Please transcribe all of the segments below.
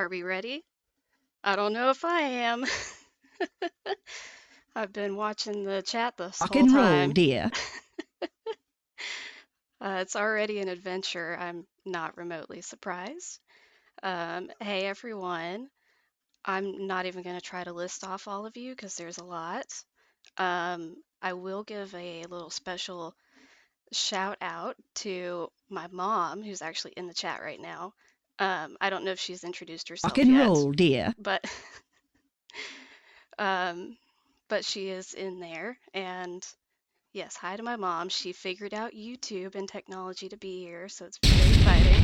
Are we ready? I don't know if I am. I've been watching the chat this Rock whole and roll, time. dear. It's already an adventure. I'm not remotely surprised. Hey everyone. I'm not even going to try to list off all of you because there's a lot. I will give a little special shout out to my mom, who's actually in the chat right now. I don't know if she's introduced Rock herself and yet, roll, dear. but um, but she is in there. And yes, hi to my mom. She figured out YouTube and technology to be here, so it's very exciting.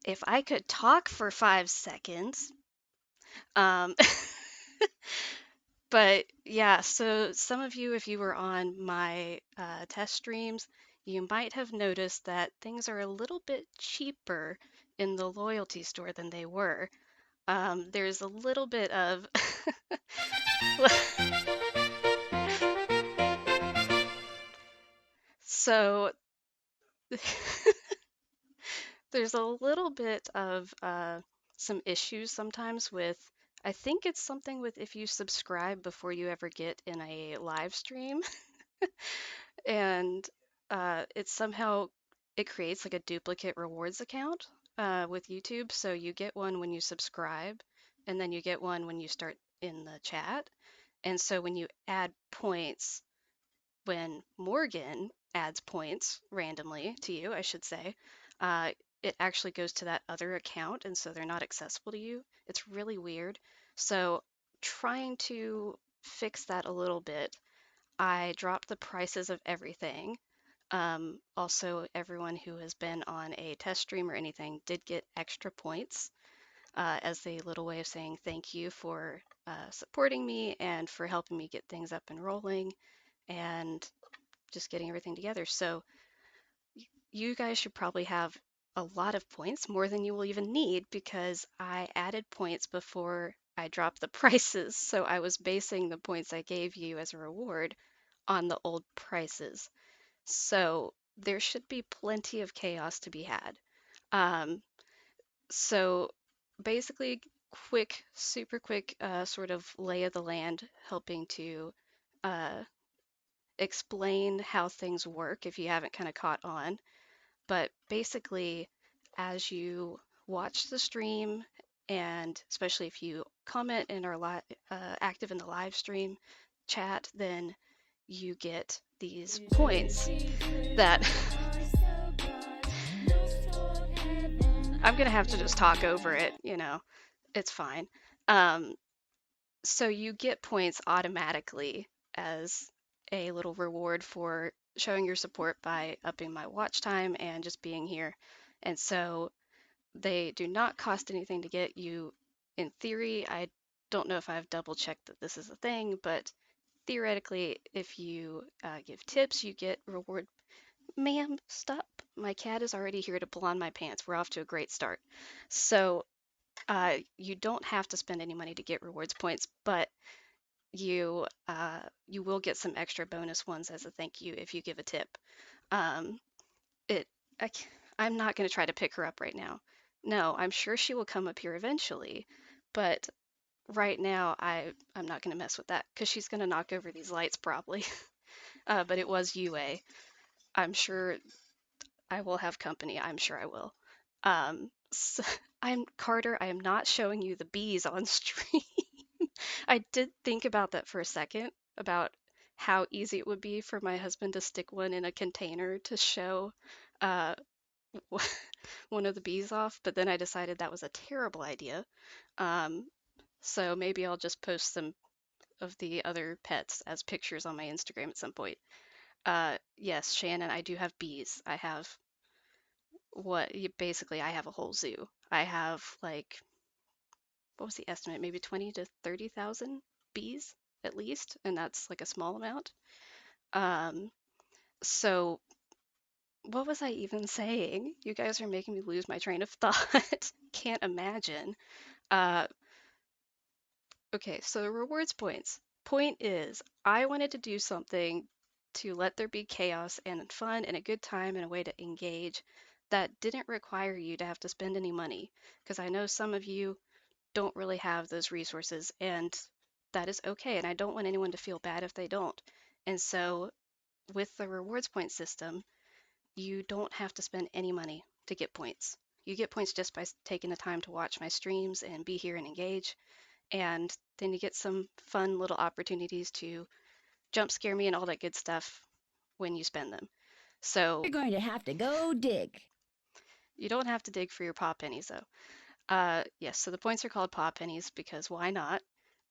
If I could talk for 5 seconds, um, but yeah, so some of you, if you were on my test streams, you might have noticed that things are a little bit cheaper in the loyalty store than they were. There's a little bit of so there's a little bit of some issues sometimes with, I think it's something with if you subscribe before you ever get in a live stream, and it somehow it creates like a duplicate rewards account with YouTube. So you get one when you subscribe, and then you get one when you start in the chat. And so when you add points, when Morgan adds points randomly to you, I should say, uh, it actually goes to that other account, and so they're not accessible to you. It's really weird. So, trying to fix that a little bit, I dropped the prices of everything. Also, everyone who has been on a test stream or anything did get extra points as a little way of saying thank you for supporting me and for helping me get things up and rolling. And just getting everything together. So you guys should probably have a lot of points, more than you will even need, because I added points before I dropped the prices. So I was basing the points I gave you as a reward on the old prices. So there should be plenty of chaos to be had. Um, so basically, quick, super quick sort of lay of the land, helping to uh, explain how things work if you haven't kind of caught on. But basically, as you watch the stream, and especially if you comment and are active in the live stream chat, then you get these points that I'm gonna have to just talk over it, it's fine. Um, so you get points automatically as a little reward for showing your support by upping my watch time and just being here. And so they do not cost anything to get you. In theory, I don't know if I've double checked that this is a thing, but theoretically, if you give tips, you get reward. Ma'am, stop. My cat is already here to pull on my pants. We're off to a great start. So you don't have to spend any money to get rewards points, but you will get some extra bonus ones as a thank you if you give a tip. Um, it I, I'm not going to try to pick her up right now. No, I'm sure she will come up here eventually, but right now I'm not going to mess with that because she's going to knock over these lights probably. But it was UA. I'm sure I will have company. I'm sure I will. So, I'm Carter. I am not showing you the bees on stream. I did think about that for a second, about how easy it would be for my husband to stick one in a container to show. one of the bees off, but then I decided that was a terrible idea. Um, so maybe I'll just post some of the other pets as pictures on my Instagram at some point. Yes, Shannon, I do have bees. I have basically I have a whole zoo. I have like, what was the estimate? Maybe 20 to 30,000 bees at least, and that's like a small amount. Um, so what was I even saying? You guys are making me lose my train of thought. Can't imagine. Uh, okay, so the rewards points. Point is, I wanted to do something to let there be chaos and fun and a good time and a way to engage that didn't require you to have to spend any money. Because I know some of you don't really have those resources, and that is okay. And I don't want anyone to feel bad if they don't. And so, with the rewards point system, you don't have to spend any money to get points. You get points just by taking the time to watch my streams and be here and engage. And then you get some fun little opportunities to jump scare me and all that good stuff when you spend them. So You're going to have to go dig. you don't have to dig for your paw pennies though. Yes, so the points are called paw pennies because why not?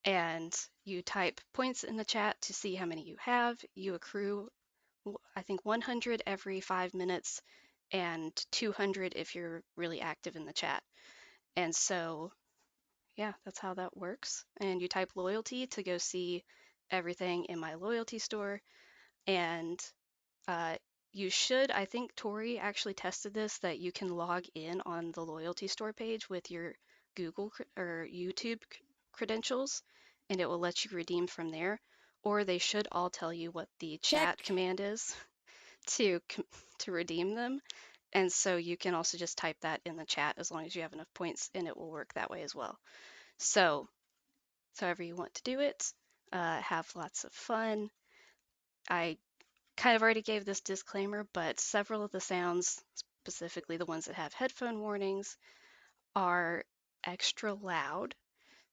And you type points in the chat to see how many you have. You accrue, I think, 100 every 5 minutes and 200 if you're really active in the chat. And so, yeah, that's how that works. And you type loyalty to go see everything in my loyalty store. And uh, you should, I think Tori actually tested this, that you can log in on the loyalty store page with your Google or YouTube credentials, and it will let you redeem from there. Or they should all tell you what the chat Check. command is to to redeem them. And so you can also just type that in the chat as long as you have enough points, and it will work that way as well. So, however you want to do it, have lots of fun. I kind of already gave this disclaimer, but several of the sounds, specifically the ones that have headphone warnings, are extra loud.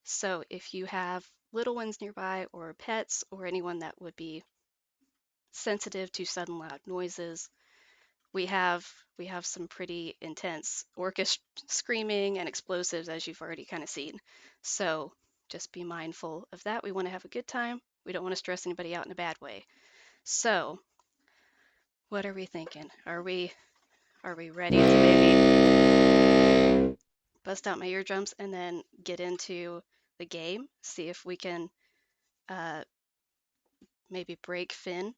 So if you have little ones nearby or pets or anyone that would be sensitive to sudden loud noises, we have we have some pretty intense orchestra screaming and explosives as you've already kind of seen. So just be mindful of that. We want to have a good time. We don't want to stress anybody out in a bad way. So, what are we thinking? Are we ready to maybe bust out my eardrums and then get into the game? See if we can uh, maybe break Finn,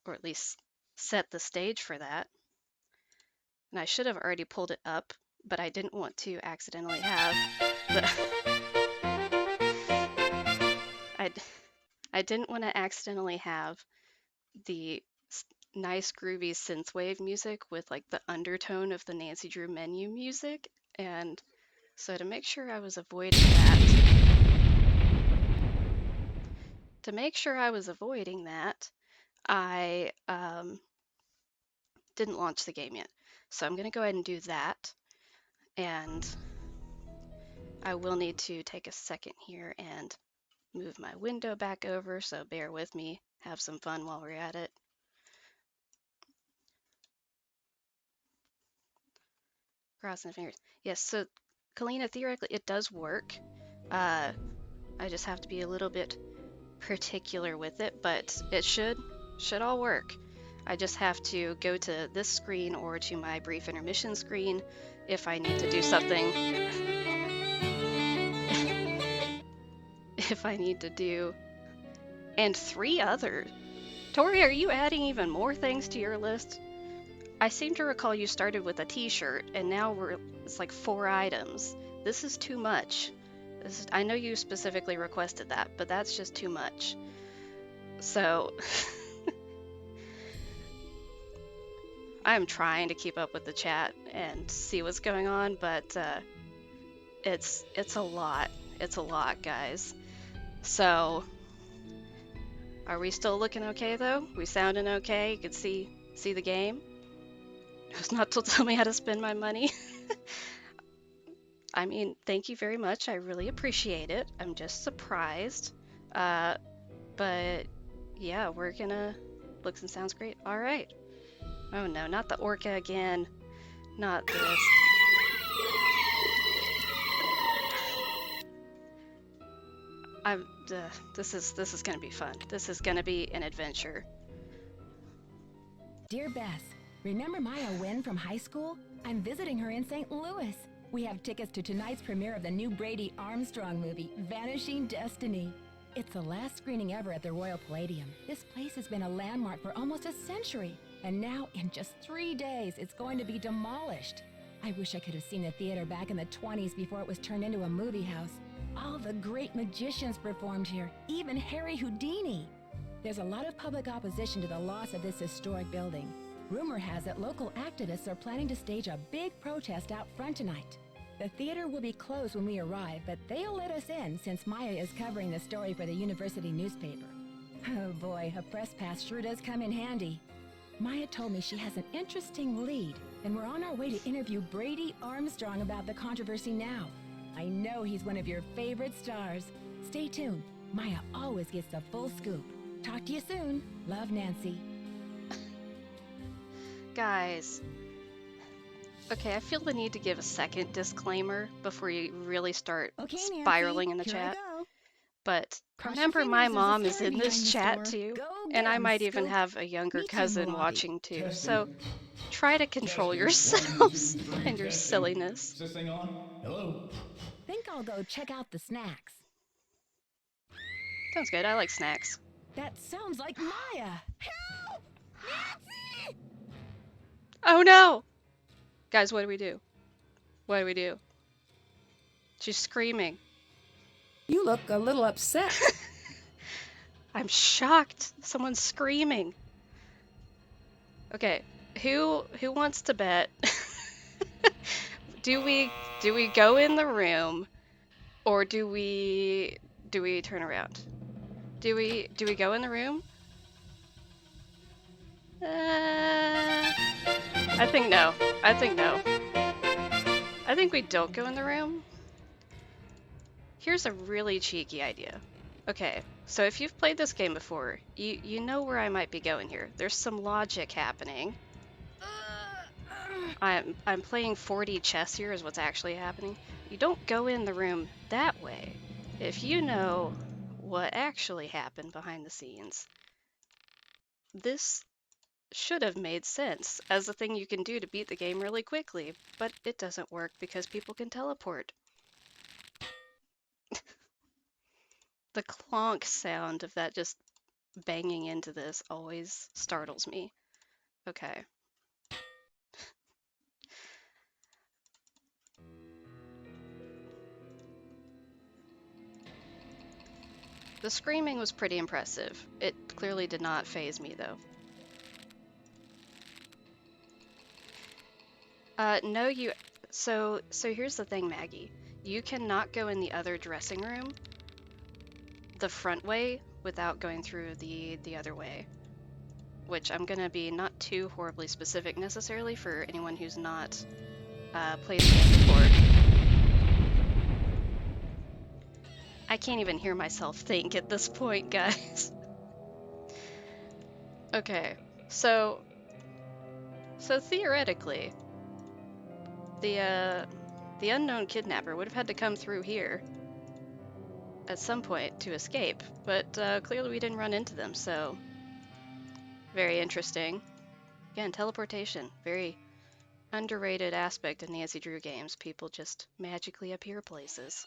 or at least set the stage for that. And I should have already pulled it up, but I didn't want to accidentally have the I I didn't want to accidentally have the nice groovy synthwave music with like the undertone of the Nancy Drew menu music, and so to make sure I was avoiding that, I didn't launch the game yet. So I'm going to go ahead and do that, and I will need to take a second here and move my window back over, so bear with me, have some fun while we're at it. Crossing fingers. Yes, so Calina, theoretically it does work. I just have to be a little bit particular with it, but it should all work. I just have to go to this screen or to my brief intermission screen if I need to do something. If I need to do, and 3 others. Tori, are you adding even more things to your list? I seem to recall you started with a t-shirt and now it's like 4 items. This is too much. I know you specifically requested that, but that's just too much. So I'm trying to keep up with the chat and see what's going on, but it's a lot. It's a lot, guys. So are we still looking okay though? We sounding okay? You can see the game. It's not to tell me how to spend my money. I mean, thank you very much. I really appreciate it. I'm just surprised. Uh, but yeah, we're gonna looks and sounds great. All right. Oh no, not the orca again. Not this. This is gonna be fun. This is gonna be an adventure. Dear Bess, remember Maya Wynn from high school? I'm visiting her in St. Louis. We have tickets to tonight's premiere of the new Brady Armstrong movie, Vanishing Destiny. It's the last screening ever at the Royal Palladium. This place has been a landmark for almost a century, and now in just 3 days, it's going to be demolished. I wish I could have seen the theater back in the 20s before it was turned into a movie house. All the great magicians performed here, even Harry Houdini. There's a lot of public opposition to the loss of this historic building. Rumor has it local activists are planning to stage a big protest out front tonight. The theater will be closed when we arrive, but they'll let us in since Maya is covering the story for the university newspaper. Oh boy, a press pass sure does come in handy. Maya told me she has an interesting lead, and we're on our way to interview Brady Armstrong about the controversy now. I know he's one of your favorite stars. Stay tuned. Maya always gets the full scoop. Talk to you soon. Love, Nancy. Guys. Okay, I feel the need to give a second disclaimer before you really start spiraling in the chat. But remember, my mom is in this chat too, and I might even have a younger cousin watching too. So try to control yourselves and your silliness. Is this thing on? Hello? Think I'll go check out the snacks. Sounds good. I like snacks. That sounds like Maya. Help! Nancy! Oh no! Guys, what do we do? What do we do? She's screaming. You look a little upset. I'm shocked. Someone's screaming. Okay, who wants to bet? Do we go in the room, or do we turn around? Do we go in the room? I think no. I think no. I think we don't go in the room. Here's a really cheeky idea. Okay, so if you've played this game before, you know where I might be going here. There's some logic happening. I'm playing 4D chess here is what's actually happening. You don't go in the room that way. If you know what actually happened behind the scenes, this should have made sense as a thing you can do to beat the game really quickly, but it doesn't work because people can teleport. The clonk sound of that just banging into this always startles me. Okay. The screaming was pretty impressive. It clearly did not faze me though. No, so here's the thing, Maggie. You cannot go in the other dressing room the front way without going through the other way, which I'm gonna be not too horribly specific necessarily for anyone who's not played the game before. I can't even hear myself think at this point, guys. Okay, so theoretically, the unknown kidnapper would have had to come through here at some point to escape, but clearly we didn't run into them, so very interesting. Again, teleportation, very underrated aspect of Nancy Drew games. People just magically appear places.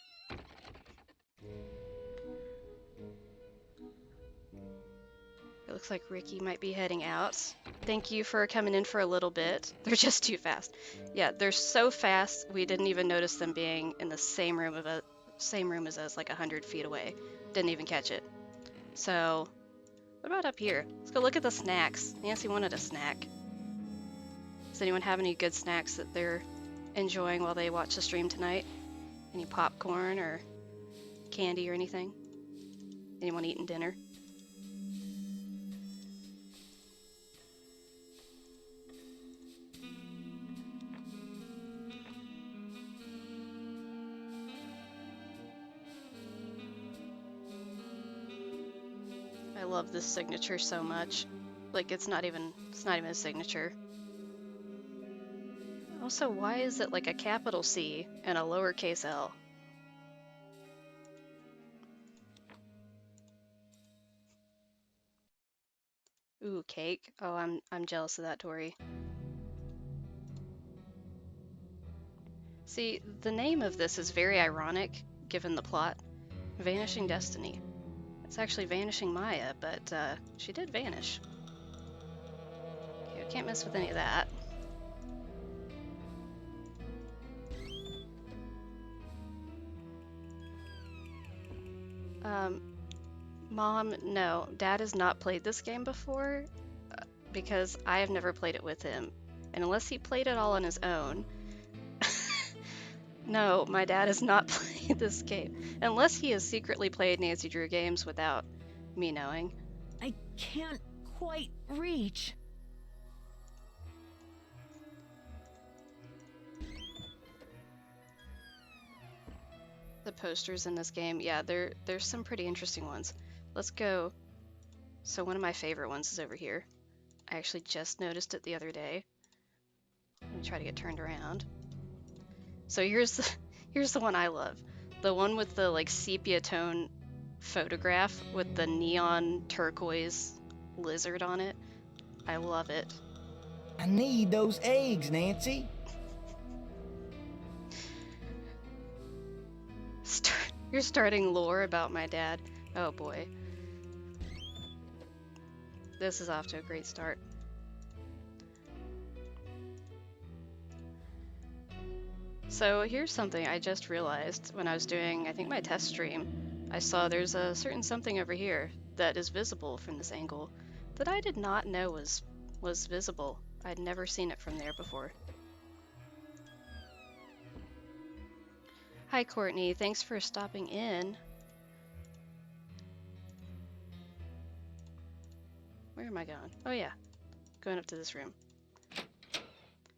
It looks like Ricki might be heading out. Thank you for coming in for a little bit. They're just too fast. Yeah, they're so fast we didn't even notice them being in the same room as us, like 100 feet away. Didn't even catch it. So, what about up here? Let's go look at the snacks. Nancy wanted a snack. Does anyone have any good snacks that they're enjoying while they watch the stream tonight? Any popcorn or candy or anything? Anyone eating dinner? I love this signature so much. Like it's not even a signature. Also, why is it like a capital C and a lowercase l? Ooh, cake. Oh, I'm jealous of that, Tori. See, the name of this is very ironic, given the plot. Vanishing Destiny. It's actually Vanishing Maya, but she did vanish. Okay, I can't mess with any of that. Mom, no, Dad has not played this game before because I have never played it with him. And unless he played it all on his own, no, my dad has not played this game. Unless he has secretly played Nancy Drew games without me knowing. I can't quite reach. The posters in this game, yeah, there's some pretty interesting ones. Let's go. So one of my favorite ones is over here. I actually just noticed it the other day. Let me try to get turned around. So here's the one I love. The one with the like sepia tone photograph with the neon turquoise lizard on it. I love it. I need those eggs, Nancy. You're starting lore about my dad. Oh boy. This is off to a great start. So here's something I just realized when I was doing, I think, my test stream. I saw there's a certain something over here that is visible from this angle that I did not know was visible. I'd never seen it from there before. Hi Courtney, thanks for stopping in. Where am I going? Oh yeah, going up to this room.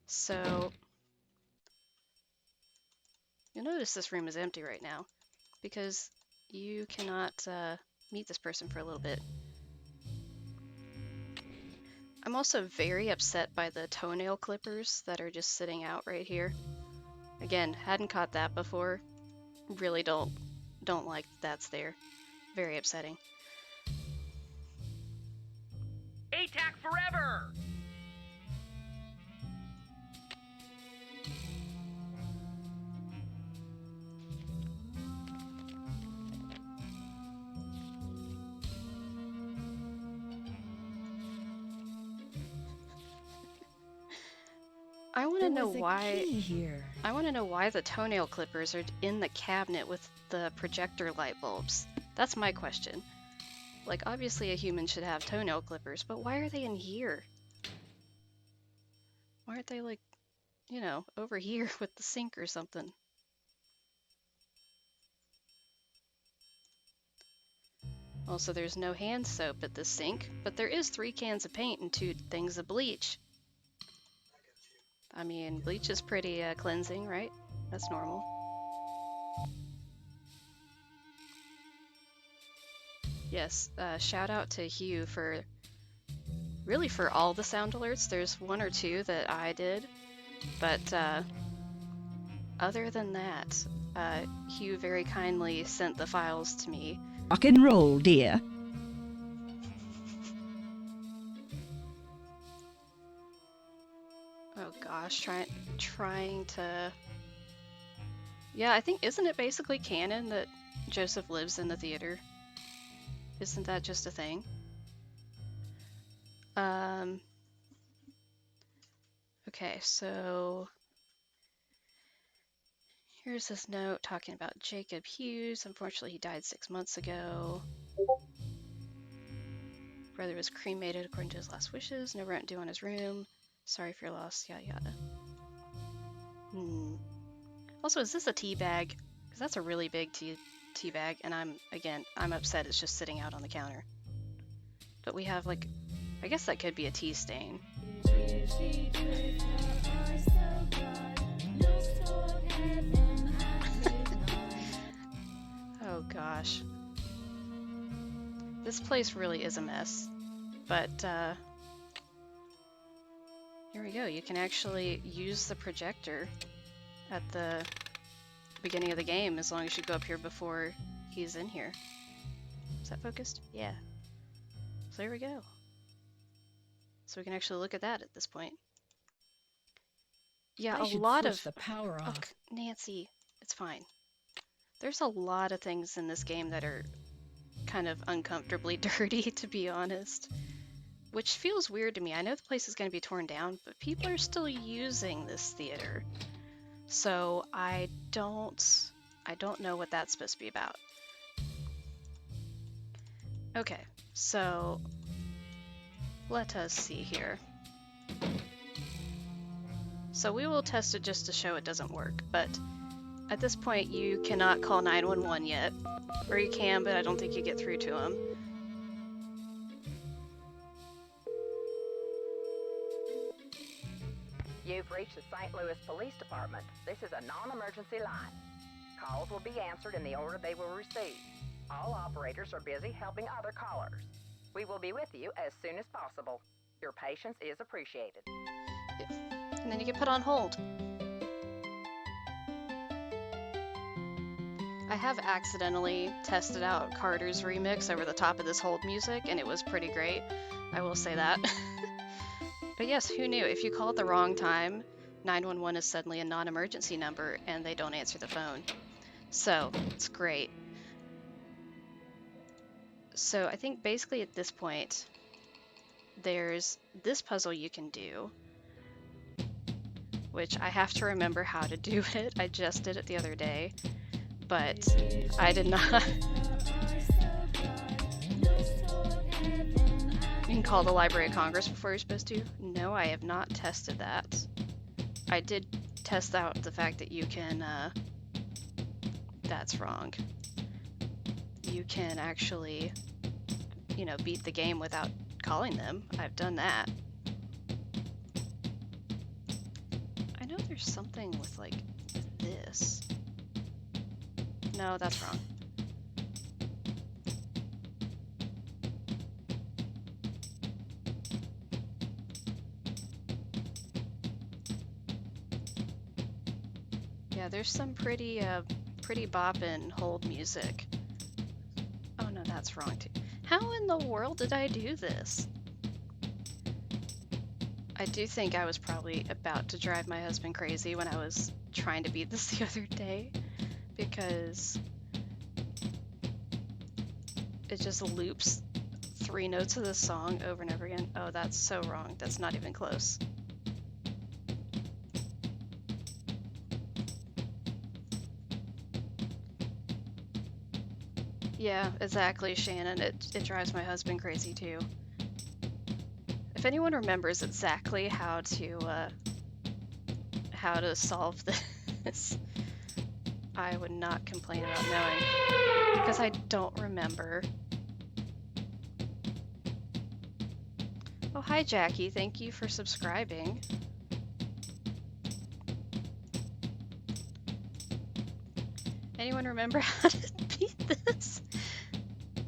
So you'll notice this room is empty right now because you cannot meet this person for a little bit. I'm also very upset by the toenail clippers that are just sitting out right here. Again, hadn't caught that before. Really don't like that's there. Very upsetting. ATAC forever! I want to know There was a why. key here. I want to know why the toenail clippers are in the cabinet with the projector light bulbs. That's my question. Like, obviously a human should have toenail clippers, but why are they in here? Why aren't they, like, you know, over here with the sink or something? Also, there's no hand soap at the sink, but there is 3 cans of paint and 2 things of bleach. I mean, bleach is pretty cleansing, right? That's normal. Yes, shout out to Hugh for all the sound alerts. There's 1 or 2 that I did, but other than that, Hugh very kindly sent the files to me. Rock and roll, dear. Oh gosh, trying to... Yeah, I think, isn't it basically canon that Joseph lives in the theater? Isn't that just a thing? Okay, so here's this note talking about Jacob Hughes. Unfortunately, he died 6 months ago. Brother was cremated according to his last wishes. No rent due on his room. Sorry for your loss. Yada yada. Also, is this a tea bag? Because that's a really big tea bag, and I'm upset it's just sitting out on the counter. But we have, like, I guess that could be a tea stain. Oh gosh. This place really is a mess. But Here we go. You can actually use the projector at the beginning of the game as long as you go up here before he's in here. Is that focused? Yeah. So there we go. So we can actually look at that at this point. Yeah, I a should lot switch of... the power Oh, off. Nancy, it's fine. There's a lot of things in this game that are kind of uncomfortably dirty, to be honest. Which feels weird to me. I know the place is going to be torn down, but people are still using this theater. So I don't know what that's supposed to be about. Okay, so let us see here. So we will test it just to show it doesn't work, but at this point you cannot call 911 yet. Or you can, but I don't think you get through to them. You've reached the St. Louis Police Department. This is a non-emergency line. Calls will be answered in the order they will receive. All operators are busy helping other callers. We will be with you as soon as possible. Your patience is appreciated. And then you get put on hold. I have accidentally tested out Carter's remix over the top of this hold music, and it was pretty great. I will say that. But yes, who knew? If you call at the wrong time, 911 is suddenly a non-emergency number, and they don't answer the phone. So, it's great. So I think basically at this point, there's this puzzle you can do, which I have to remember how to do it. I just did it the other day, but I did not. You can call the Library of Congress before you're supposed to. No, I have not tested that. I did test out the fact that you can, that's wrong. You can actually, you know, beat the game without calling them. I've done that. I know there's something with like this. No, that's wrong. Yeah, there's some pretty boppin' hold music. Oh no, that's wrong too. How in the world did I do this? I do think I was probably about to drive my husband crazy when I was trying to beat this the other day, because it just loops 3 notes of the song over and over again. Oh, that's so wrong. That's not even close. Yeah, exactly, Shannon. It drives my husband crazy too. If anyone remembers exactly how to solve this, I would not complain about knowing, because I don't remember. Oh, hi Jackie, thank you for subscribing. Anyone remember how to beat this?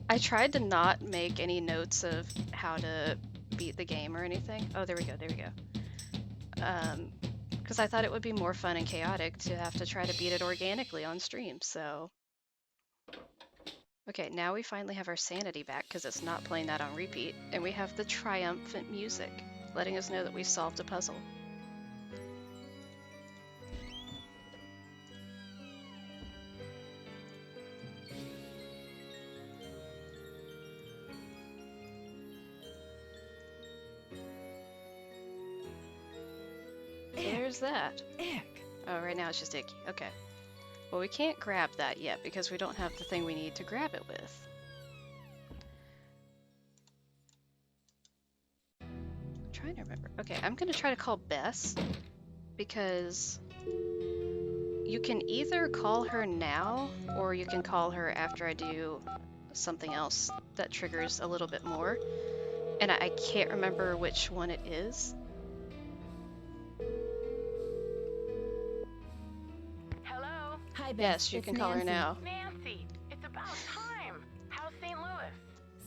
I tried to not make any notes of how to beat the game or anything. Oh, there we go, there we go. Because I thought it would be more fun and chaotic to have to try to beat it organically on stream, so. Okay, now we finally have our sanity back because it's not playing that on repeat, and we have the triumphant music, letting us know that we solved a puzzle. There's that. Ick. Oh, right now it's just icky. Okay. Well, we can't grab that yet because we don't have the thing we need to grab it with. I'm trying to remember. Okay, I'm going to try to call Bess because you can either call her now or you can call her after I do something else that triggers a little bit more. And I can't remember which one it is. Hello? Hi, Beth. Yes, you It's can call her Nancy. now. Nancy, it's about time. How's St. Louis?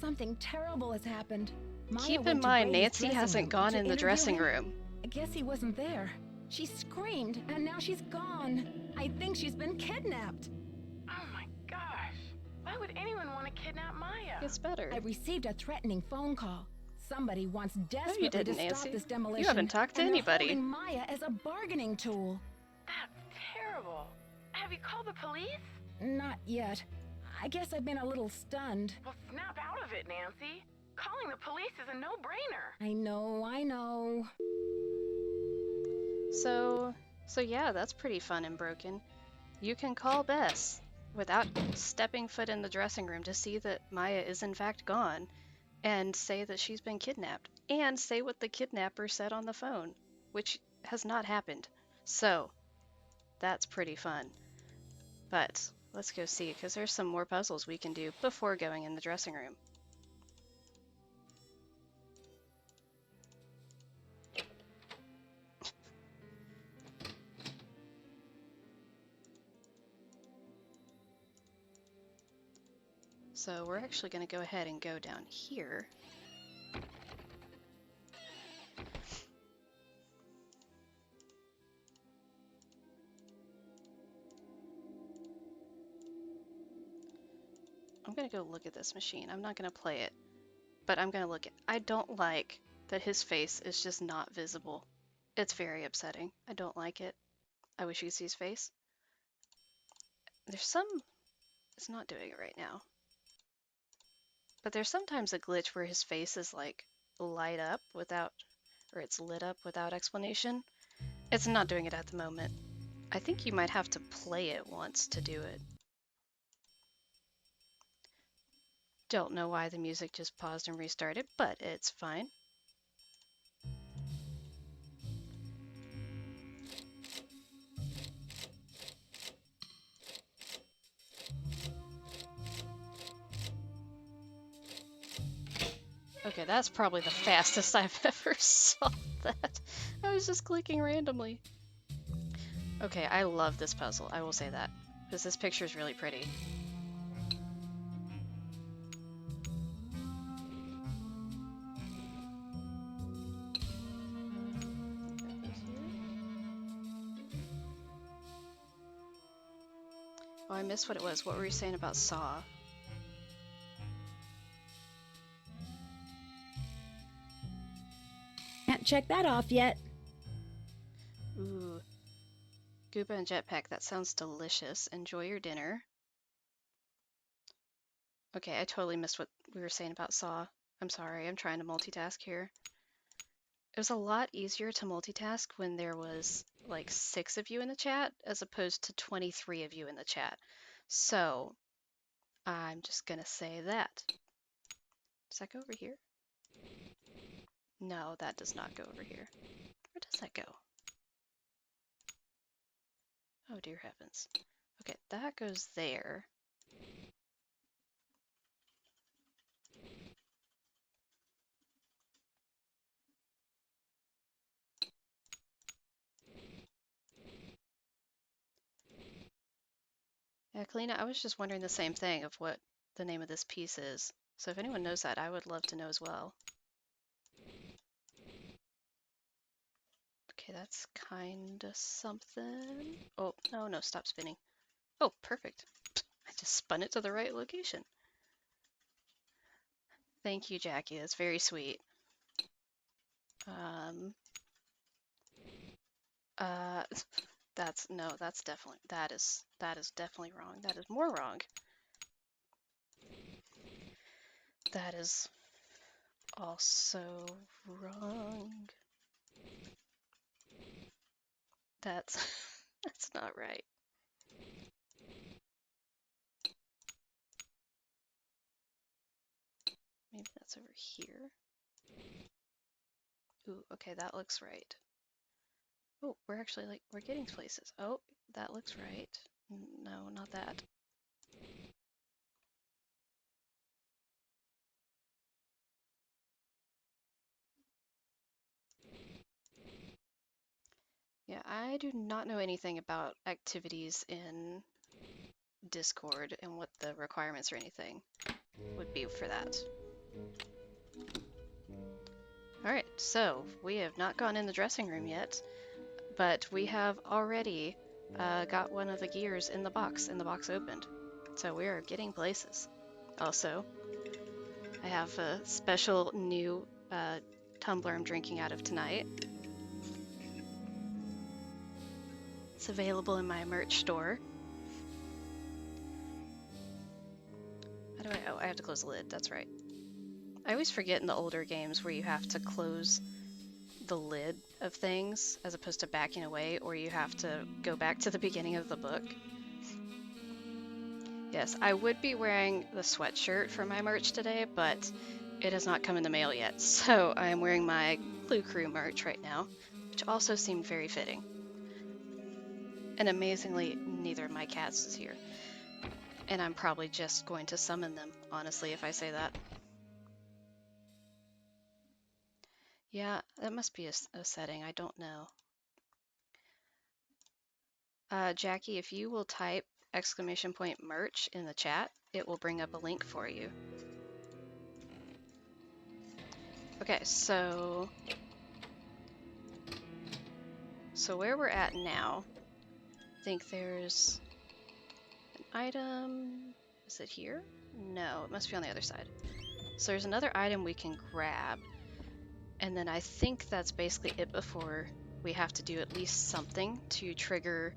Something terrible has happened. Maya Keep went in to mind, Brady's Nancy dressing hasn't room gone to in the interview dressing him. room. I guess he wasn't there. She screamed, and now she's gone. I think she's been kidnapped. Oh my gosh. Why would anyone want to kidnap Maya? It's better. I received a threatening phone call. Somebody wants No, desperately you didn't, to stop Nancy. this demolition. You haven't talked to and they're anybody. holding Maya as a bargaining tool. That's terrible. Have you called the police? Not yet. I guess I've been a little stunned. Well, snap out of it, Nancy. Calling the police is a no-brainer. I know. So yeah, that's pretty fun and broken. You can call Bess without stepping foot in the dressing room to see that Maya is in fact gone and say that she's been kidnapped and say what the kidnapper said on the phone, which has not happened. So that's pretty fun. But let's go see, because there's some more puzzles we can do before going in the dressing room. So we're actually going to go ahead and go down here. I'm going to go look at this machine. I'm not going to play it, but I'm going to look at it. I don't like that his face is just not visible. It's very upsetting. I don't like it. I wish you could see his face. There's some... It's not doing it right now. But there's sometimes a glitch where his face is like light up without, or it's lit up without explanation. It's not doing it at the moment. I think you might have to play it once to do it. Don't know why the music just paused and restarted, but it's fine. Okay, that's probably the fastest I've ever solved that. I was just clicking randomly. Okay, I love this puzzle, I will say that, because this picture is really pretty. Oh, I missed what it was. What were you saying about Saw? Can't check that off yet. Ooh. Gooba and Jetpack, that sounds delicious. Enjoy your dinner. Okay, I totally missed what we were saying about Saw. I'm sorry, I'm trying to multitask here. It was a lot easier to multitask when there was like 6 of you in the chat as opposed to 23 of you in the chat. So I'm just gonna say that. Does that go over here? No, that does not go over here. Where does that go? Oh dear heavens. Okay, that goes there. Yeah, Calina, I was just wondering the same thing of what the name of this piece is. So if anyone knows that, I would love to know as well. Okay, that's kinda something. Oh, no, stop spinning. Oh, perfect. I just spun it to the right location. Thank you, Jackie. That's very sweet. That's definitely, that is definitely wrong. That is more wrong. That is also wrong. That's, that's not right. Maybe that's over here. Ooh, okay, that looks right. Oh, we're actually like, we're getting places. Oh, that looks right. No, not that. Yeah, I do not know anything about activities in Discord and what the requirements or anything would be for that. Alright, so we have not gone in the dressing room yet, but we have already got one of the gears in the box opened. So we are getting places. Also, I have a special new tumbler I'm drinking out of tonight. It's available in my merch store. How do I... Oh, I have to close the lid, that's right. I always forget in the older games where you have to close the lid of things as opposed to backing away, or you have to go back to the beginning of the book. Yes, I would be wearing the sweatshirt for my merch today, but it has not come in the mail yet, so I am wearing my Clue Crew merch right now, which also seemed very fitting. And amazingly, neither of my cats is here. And I'm probably just going to summon them, honestly, if I say that. Yeah, that must be a setting, I don't know. Jackie, if you will type !merch in the chat, it will bring up a link for you. Okay, so where we're at now, I think there's an item. Is it here? No, it must be on the other side. So there's another item we can grab, and then I think that's basically it before we have to do at least something to trigger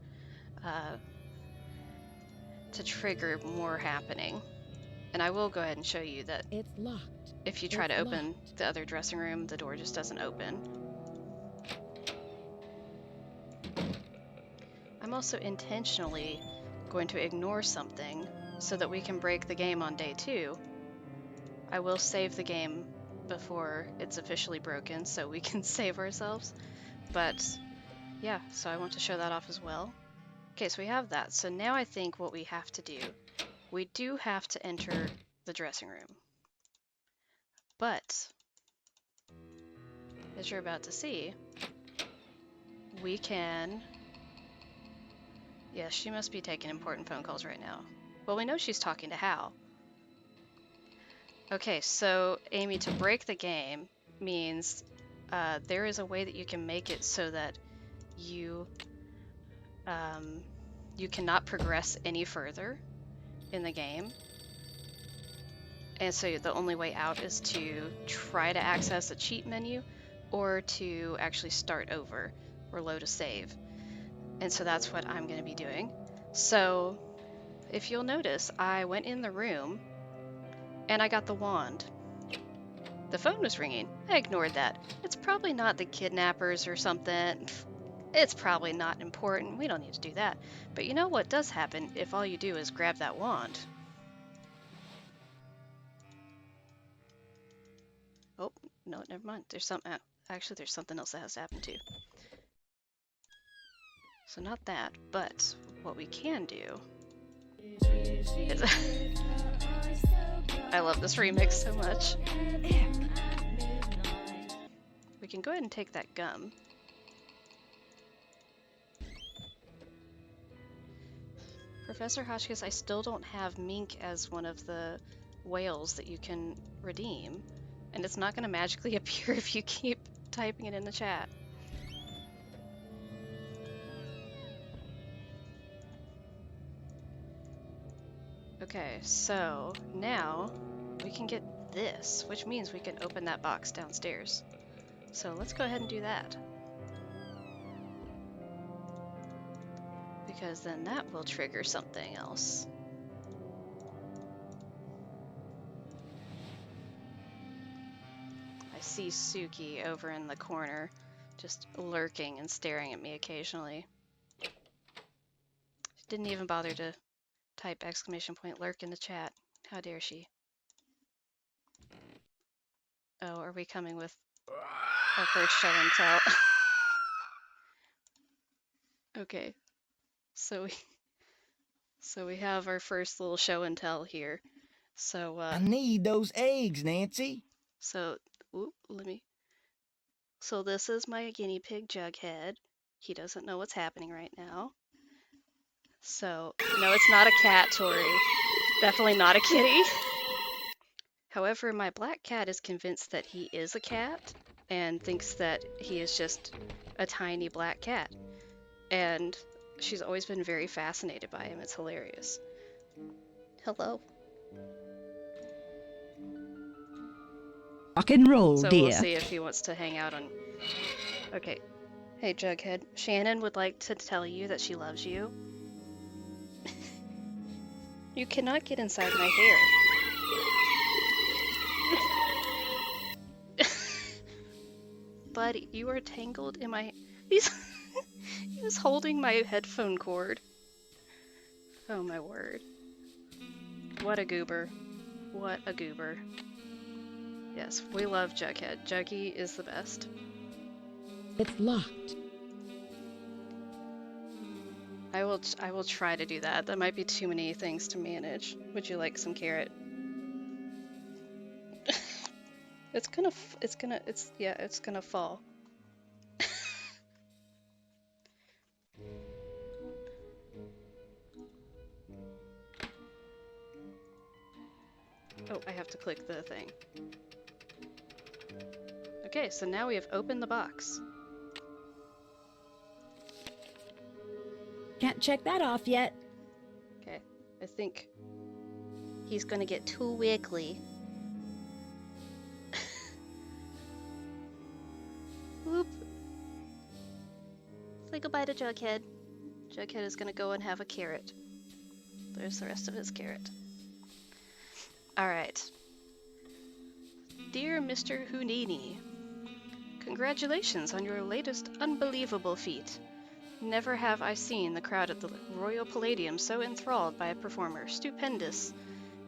more happening. And I will go ahead and show you that It's locked. if you try It's to open locked. the other dressing room, the door just doesn't open. I'm also intentionally going to ignore something so that we can break the game on day 2. I will save the game before it's officially broken so we can save ourselves. But yeah, so I want to show that off as well. Okay, so we have that. So now I think what we have to do, we do have to enter the dressing room. But as you're about to see, we can... Yes, she must be taking important phone calls right now. Well, we know she's talking to Hal. Okay, so Amy, to break the game means there is a way that you can make it so that you you cannot progress any further in the game. And so the only way out is to try to access a cheat menu or to actually start over or load a save. And so that's what I'm going to be doing. So if you'll notice, I went in the room and I got the wand. The phone was ringing. I ignored that. It's probably not the kidnappers or something. It's probably not important. We don't need to do that. But you know what does happen if all you do is grab that wand? Oh, no, never mind. There's something. Actually, there's something else that has to happen too. So not that, but what we can do is... I love this remix so much. We can go ahead and take that gum. Professor Hotchkiss, I still don't have Mink as one of the whales that you can redeem, and it's not going to magically appear if you keep typing it in the chat. Okay, so now we can get this, which means we can open that box downstairs. So let's go ahead and do that. Because then that will trigger something else. I see Suki over in the corner, just lurking and staring at me occasionally. She didn't even bother to type !lurk in the chat. How dare she? Oh, are we coming with our first show and tell? Okay, so we have our first little show and tell here. So I need those eggs, Nancy. So this is my guinea pig Jughead. He doesn't know what's happening right now. So no, it's not a cat, Tori. Definitely not a kitty. However, my black cat is convinced that he is a cat, and thinks that he is just a tiny black cat. And she's always been very fascinated by him. It's hilarious. Hello. Rock and roll, So we'll dear. see if he wants to hang out on... Okay. Hey, Jughead. Shannon would like to tell you that she loves you. You cannot get inside my hair. Buddy, you are tangled in my... He's holding my headphone cord. Oh my word. What a goober. What a goober. Yes, we love Jughead. Juggy is the best. It's locked. I will try to do that. That might be too many things to manage. Would you like some carrot? It's gonna fall. Oh, I have to click the thing. Okay, so now we have opened the box. Can't check that off yet. Okay, I think he's gonna get too wiggly. Whoop. Say goodbye to Jughead. Jughead is gonna go and have a carrot. There's the rest of his carrot. Alright. Dear Mr. Houdini, congratulations on your latest unbelievable feat. Never have I seen the crowd at the Royal Palladium so enthralled by a performer. Stupendous.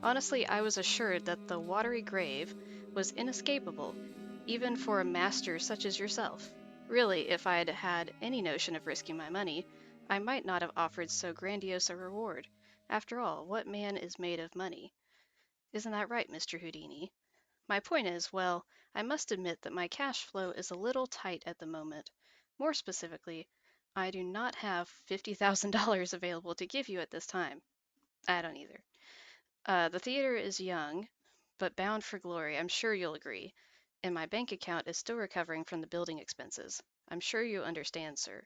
Honestly, I was assured that the watery grave was inescapable, even for a master such as yourself. Really, if I'd had any notion of risking my money, I might not have offered so grandiose a reward. After all, what man is made of money? Isn't that right, Mr. Houdini? My point is, well, I must admit that my cash flow is a little tight at the moment. More specifically, I do not have $50,000 available to give you at this time. I don't either. The theater is young, but bound for glory, I'm sure you'll agree, and my bank account is still recovering from the building expenses. I'm sure you understand, sir.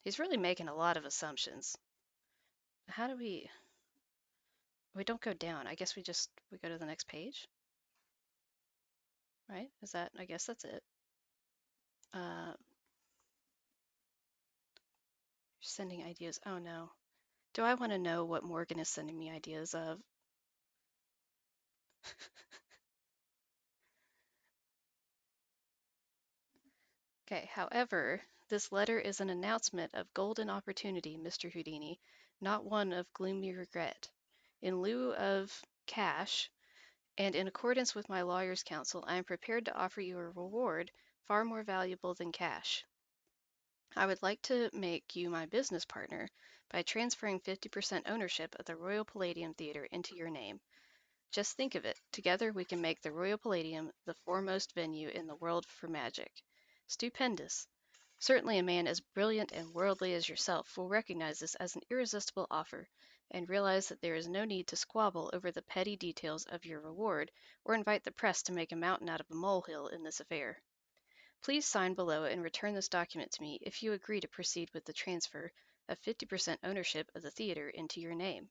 He's really making a lot of assumptions. How do we... We don't go down. I guess we go to the next page? Right? I guess that's it. Sending ideas. Oh no. Do I want to know what Morgan is sending me ideas of? Okay, however, this letter is an announcement of golden opportunity, Mr. Houdini, not one of gloomy regret. In lieu of cash, and in accordance with my lawyer's counsel, I am prepared to offer you a reward far more valuable than cash. I would like to make you my business partner by transferring 50% ownership of the Royal Palladium Theater into your name. Just think of it. Together we can make the Royal Palladium the foremost venue in the world for magic. Stupendous. Certainly a man as brilliant and worldly as yourself will recognize this as an irresistible offer and realize that there is no need to squabble over the petty details of your reward or invite the press to make a mountain out of a molehill in this affair. Please sign below and return this document to me if you agree to proceed with the transfer of 50% ownership of the theater into your name.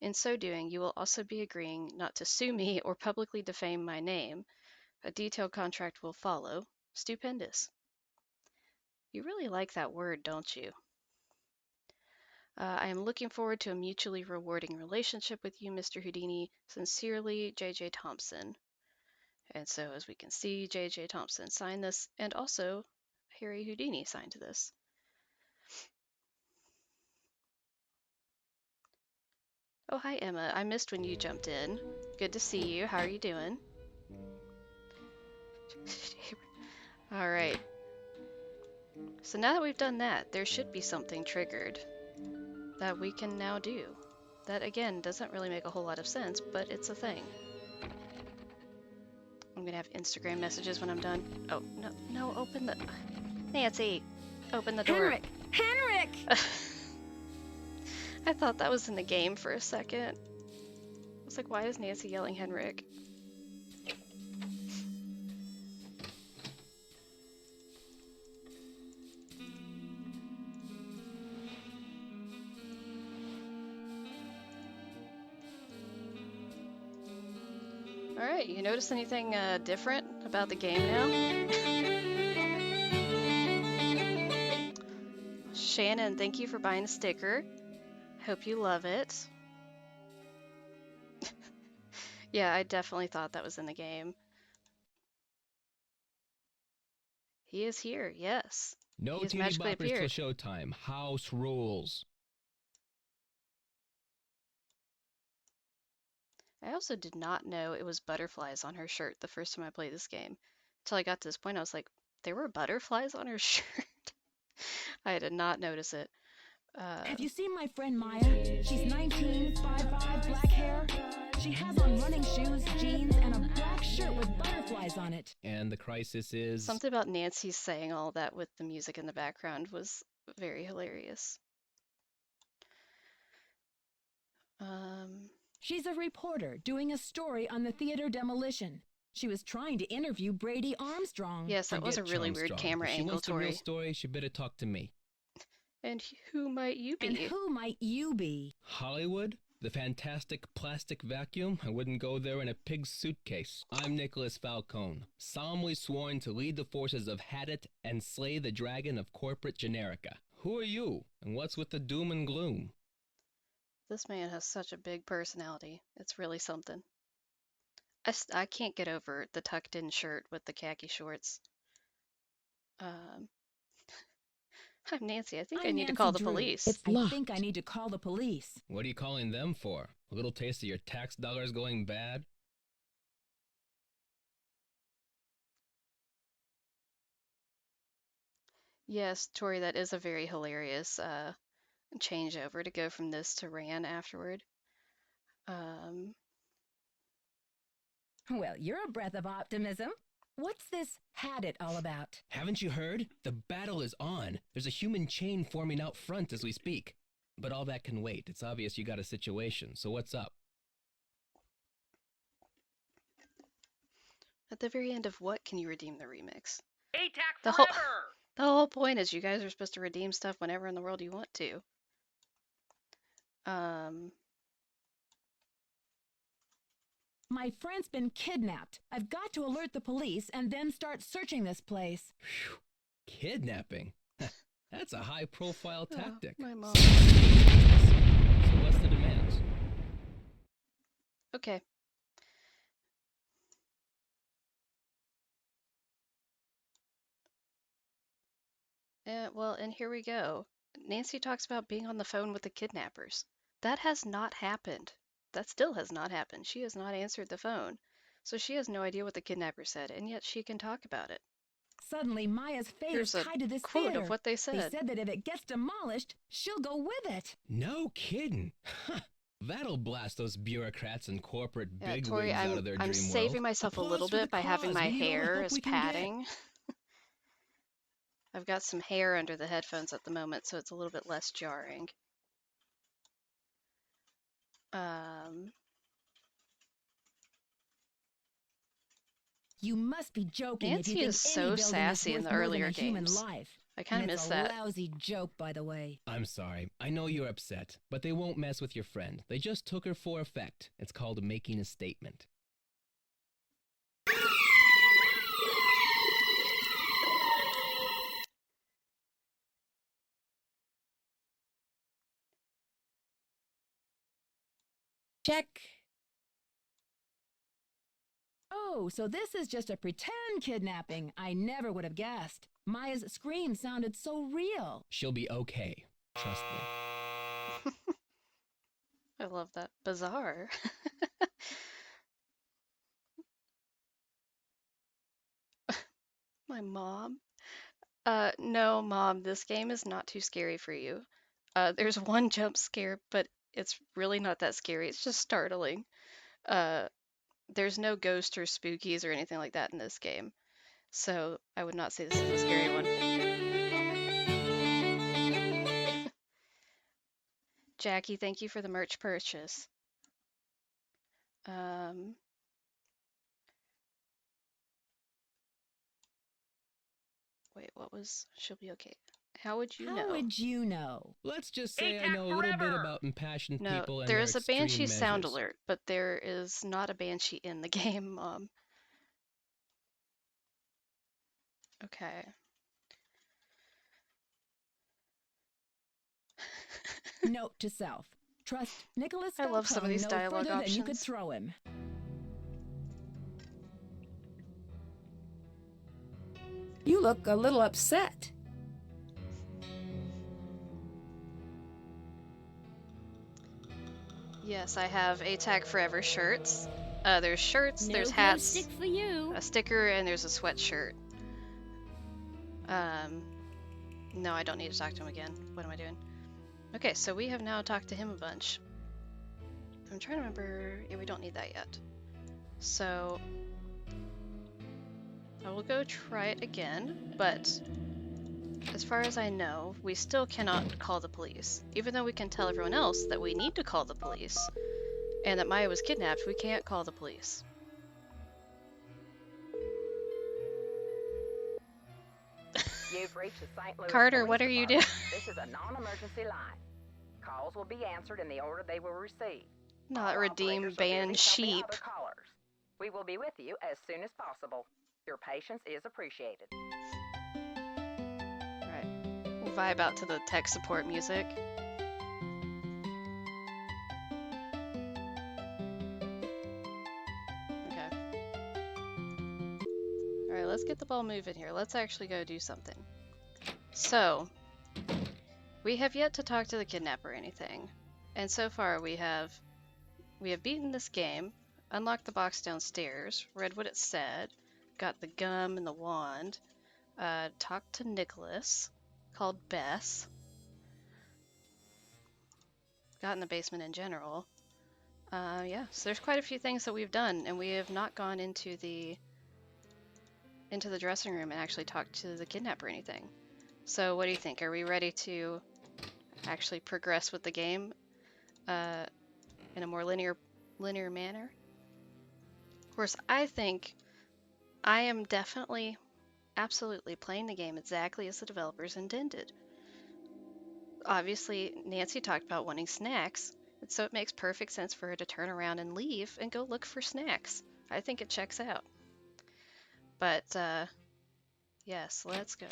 In so doing, you will also be agreeing not to sue me or publicly defame my name. A detailed contract will follow. Stupendous. You really like that word, don't you? I am looking forward to a mutually rewarding relationship with you, Mr. Houdini. Sincerely, J.J. Thompson. And so, as we can see, J.J. Thompson signed this, and also Harry Houdini signed this. Oh, hi, Emma. I missed when you jumped in. Good to see you. How are you doing? All right. So now that we've done that, there should be something triggered that we can now do. That, again, doesn't really make a whole lot of sense, but it's a thing. I'm gonna have Instagram messages when I'm done. Oh, no, open the... Nancy, open the door. Henrik! I thought that was in the game for a second. I was like, why is Nancy yelling Henrik? Alright, you notice anything different about the game now? Shannon, thank you for buying a sticker. Hope you love it. Yeah, I definitely thought that was in the game. He is here, yes. No He has teeny magically boppers till appeared. showtime. House rules. I also did not know it was butterflies on her shirt the first time I played this game. Until I got to this point, I was like, there were butterflies on her shirt? I did not notice it. Have you seen my friend Maya? She's 19, 5'5", black hair. She has on running shoes, jeans, and a black shirt with butterflies on it. And the crisis is... Something about Nancy saying all that with the music in the background was very hilarious. She's a reporter doing a story on the theater demolition. She was trying to interview Brady Armstrong. Yes, that was a really weird camera If she angle, wants the real Tori. story, she better talk to me. And who might you be? And who might you be? Hollywood? The fantastic plastic vacuum? I wouldn't go there in a pig's suitcase. I'm Nicholas Falcone, solemnly sworn to lead the forces of Hadit and slay the dragon of corporate generica. Who are you, and what's with the doom and gloom? This man has such a big personality. It's really something. I can't get over the tucked-in shirt with the khaki shorts. I'm Nancy. I think I need to call the police. It's I locked. think I need to call the police. What are you calling them for? A little taste of your tax dollars going bad? Yes, Tori, that is a very hilarious changeover to go from this to Ran afterward. Well, you're a breath of optimism. What's this had it all about? Haven't you heard? The battle is on. There's a human chain forming out front as we speak. But all that can wait. It's obvious you got a situation, so what's up? At the very end of what can you redeem the remix? ATAC The forever! The whole point is you guys are supposed to redeem stuff whenever in the world you want to. My friend's been kidnapped. I've got to alert the police and then start searching this place. Phew. Kidnapping? That's a high-profile tactic. My mom. So what's the demands? Okay. Well, and here we go. Nancy talks about being on the phone with the kidnappers. That has not happened. That still has not happened. She has not answered the phone. So she has no idea what the kidnapper said, and yet she can talk about it. Suddenly, Maya's fate Here's is a tied to this quote theater. of what they said. They said that if it gets demolished, she'll go with it. No kidding. That'll blast those bureaucrats and corporate Yeah, bigwigs Tori, out of their I'm dream saving world. myself a Applause little for the bit by having cause. my We need all the hair help as we can get. padding. I've got some hair under the headphones at the moment, so it's a little bit less jarring. You must be joking if you Nancy think is so any building is sassy in worth the more than earlier a human games. life. I kind of And miss it's that. a lousy joke, by the way. I'm sorry. I know you're upset, but they won't mess with your friend. They just took her for effect. It's called making a statement. Check. Oh, so this is just a pretend kidnapping. I never would have guessed. Maya's scream sounded so real. She'll be okay. Trust me. I love that. Bizarre. My mom? No, Mom, this game is not too scary for you. There's one jump scare, but it's really not that scary. It's just startling. There's no ghost or spookies or anything like that in this game. So I would not say this is a scary one. Jackie, thank you for the merch purchase. Wait, what was, she'll be okay. How would you How know? would you know? Let's just say I ATAC know a little bit forever! about impassioned No, people and there their is a extreme banshee sound measures. alert, but there is not a banshee in the game, Mom. Okay. Note to self. Trust Nicholas I love some of Falcone these no dialogue further than you could options. throw him. You look a little upset. Yes, I have ATAC Forever shirts. There's shirts, No there's glow hats, stick for you. a sticker, and there's a sweatshirt. No, I don't need to talk to him again. What am I doing? Okay, so we have now talked to him a bunch. I'm trying to remember. Yeah, we don't need that yet. So I will go try it again, but as far as I know, we still cannot call the police. Even though we can tell everyone else that we need to call the police and that Maya was kidnapped, we can't call the police. You've reached the St. Louis Carter, Police what are you Department. doing? This is a non-emergency line. Calls will be answered in the order they will receive. Not All redeem operators are busy banned helping sheep. other callers. We will be with you as soon as possible. Your patience is appreciated. Alright, we'll vibe out to the tech support music. Okay. Alright, let's get the ball moving here. Let's actually go do something. So, we have yet to talk to the kidnapper or anything. And so far we have beaten this game, unlocked the box downstairs, read what it said, got the gum and the wand, talked to Nicholas, called Bess, got in the basement in general. Yeah, so there's quite a few things that we've done, and we have not gone into the dressing room and actually talked to the kidnapper or anything. So what do you think? Are we ready to actually progress with the game in a more linear manner? Of course, I think I am definitely, absolutely playing the game exactly as the developers intended. Obviously, Nancy talked about wanting snacks, and so it makes perfect sense for her to turn around and leave and go look for snacks. I think it checks out. But, yes, let's go.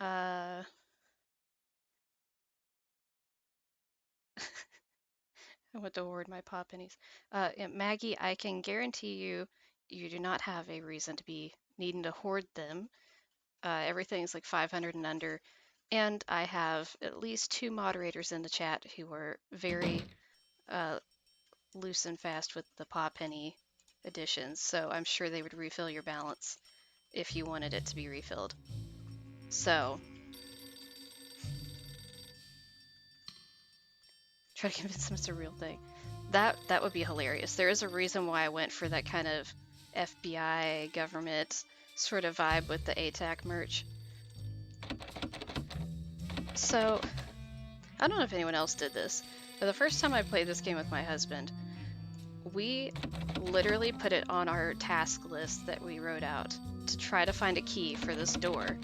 I went to hoard my paw pennies. Yeah, Maggie, I can guarantee you, you do not have a reason to be needing to hoard them. Everything's like 500 and under. And I have at least 2 moderators in the chat who are very loose and fast with the paw penny additions, so I'm sure they would refill your balance if you wanted it to be refilled. So, try to convince them it's a real thing. That would be hilarious. There is a reason why I went for that kind of FBI government sort of vibe with the ATAC merch. So, I don't know if anyone else did this, but the first time I played this game with my husband, we literally put it on our task list that we wrote out to try to find a key for this door.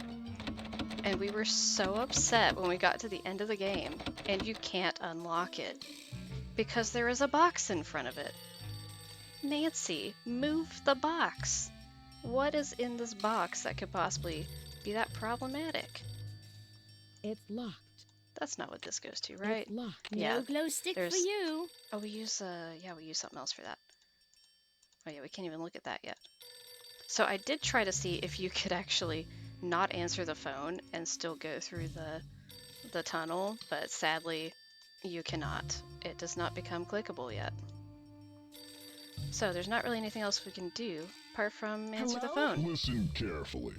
And we were so upset when we got to the end of the game and you can't unlock it because there is a box in front of it. Nancy, move the box. What is in this box that could possibly be that problematic? It's locked. That's not what this goes to, right? It's locked. Yeah, No glow stick for there's- you. Oh, we use something else for that. Oh yeah, we can't even look at that yet. So I did try to see if you could actually not answer the phone and still go through the tunnel, but sadly you cannot. It does not become clickable yet. So there's not really anything else we can do apart from answer the Hello? phone. Listen carefully.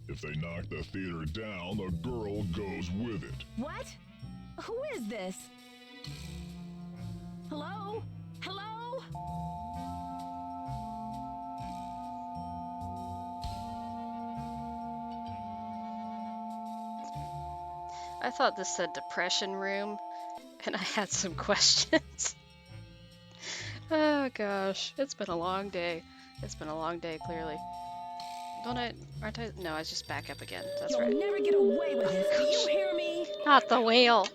If they knock the theater down, the girl goes with it. What? Who is this? Hello? Hello? I thought this said depression room, and I had some questions. Oh gosh, it's been a long day. It's been a long day, clearly. Aren't I? No, I just back up again. That's You'll right. never get away with this. Do you hear me? Not the whale.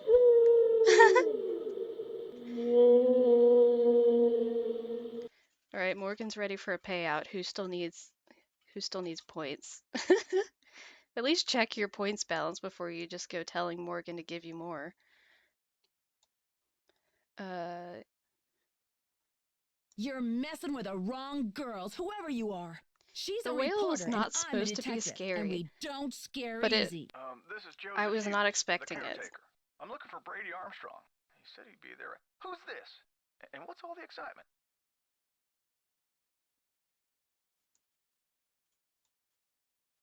All right, Morgan's ready for a payout. Who still needs points? At least check your points balance before you just go telling Morgan to give you more. You're messing with the wrong girls, whoever you are. She's The a whale is reporter, not and I'm a supposed to be detective, and scary, we don't scare but easy. This is Joseph I was Hughes, not the expecting it. caretaker. I'm looking for Brady Armstrong. He said he'd be there. Who's this? And what's all the excitement?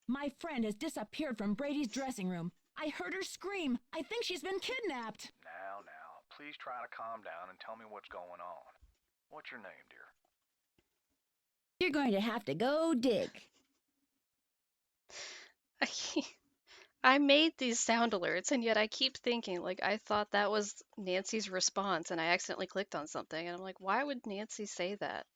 My friend has disappeared from Brady's dressing room. I heard her scream. I think she's been kidnapped. Now, please try to calm down and tell me what's going on. What's your name, dear? You're going to have to go dig. I made these sound alerts, and yet I keep thinking, like, I thought that was Nancy's response, and I accidentally clicked on something, and I'm like, why would Nancy say that?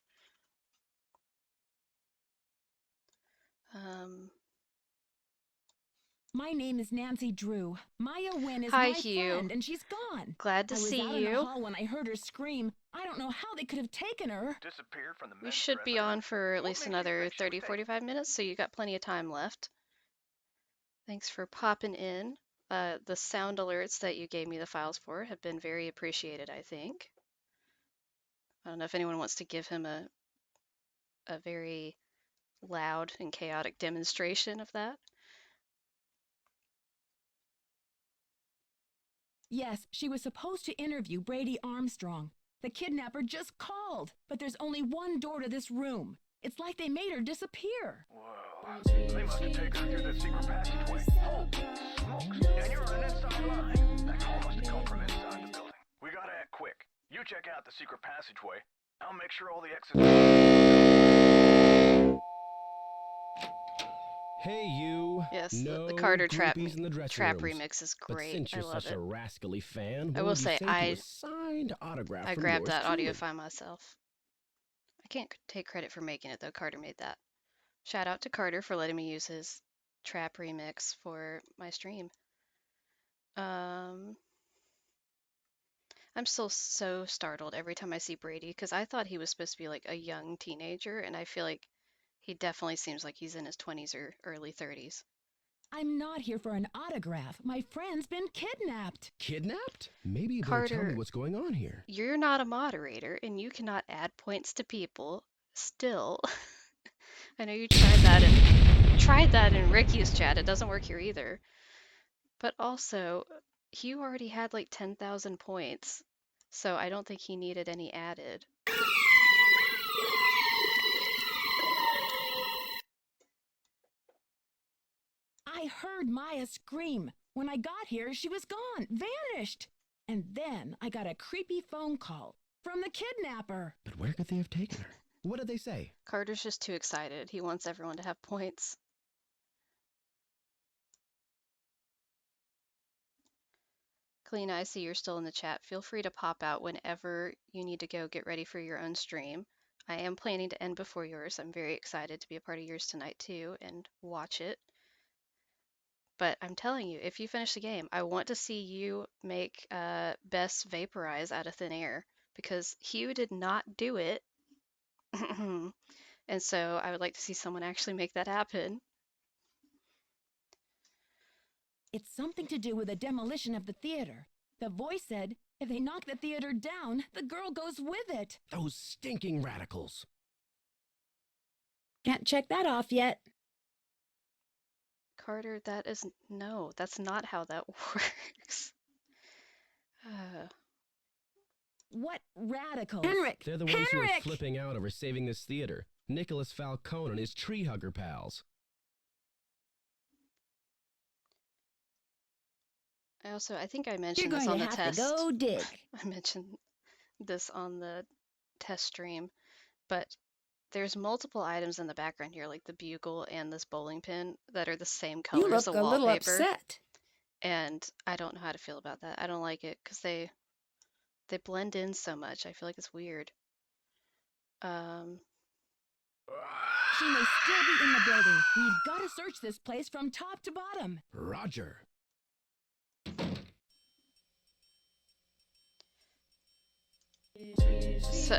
My name is Nancy Drew. Maya Wynn is Hi, my Hugh. friend, and she's gone. Glad to I was see out in the you. hall when I heard her scream. I don't know how they could have taken her. Disappeared from the We men's should be dressing room? on for at What least makes you another think she was 30, taken? 45 minutes, so you got plenty of time left. Thanks for popping in. The sound alerts that you gave me the files for have been very appreciated, I think. I don't know if anyone wants to give him a very loud and chaotic demonstration of that. Yes, she was supposed to interview Brady Armstrong. The kidnapper just called, but there's only one door to this room. It's like they made her disappear. Whoa. They must have taken her through that secret passageway. Holy smokes. And you're on an inside line. That call must have come from inside the building. We gotta act quick. You check out the secret passageway. I'll make sure all the exits are... Hey, you. Yes, No the Carter trap groupies in the dressing trap rooms. remix is But great. since I you're love such it. a rascally fan, I what will would you say say to a signed autograph I from grabbed yours that audio truly? file myself. I can't take credit for making it though. Carter made that. Shout out to Carter for letting me use his trap remix for my stream. I'm still so startled every time I see Brady because I thought he was supposed to be like a young teenager, and I feel like he definitely seems like he's in his 20s or early 30s. I'm not here for an autograph. My friend's been kidnapped. Kidnapped? Maybe you better tell me Carter, what's going on here. you're not a moderator and you cannot add points to people still. I know you tried that in Ricky's chat. It doesn't work here either. But also, Hugh already had like 10,000 points, so I don't think he needed any added. I heard Maya scream. When I got here, she was gone, vanished. And then I got a creepy phone call from the kidnapper. But where could they have taken her? What did they say? Carter's just too excited. He wants everyone to have points. Kalina, I see you're still in the chat. Feel free to pop out whenever you need to go get ready for your own stream. I am planning to end before yours. I'm very excited to be a part of yours tonight too and watch it. But I'm telling you, if you finish the game, I want to see you make Bess vaporize out of thin air because Hugh did not do it. And so I would like to see someone actually make that happen. It's something to do with the demolition of the theater. The voice said, if they knock the theater down, the girl goes with it. Those stinking radicals. Can't check that off yet. Carter, no, that's not how that works. What radicals? Henrik! They're the ones who are Henrik! flipping out over saving this theater. Nicholas Falcone and his tree hugger pals. I think I You're mentioned this going on to the have test. to go dig. I mentioned this on the test stream, but there's multiple items in the background here, like the bugle and this bowling pin, that are the same color You as look the a little wallpaper. upset. And I don't know how to feel about that. I don't like it because they blend in so much. I feel like it's weird. She may still be in the building. We've got to search this place from top to bottom. Roger. So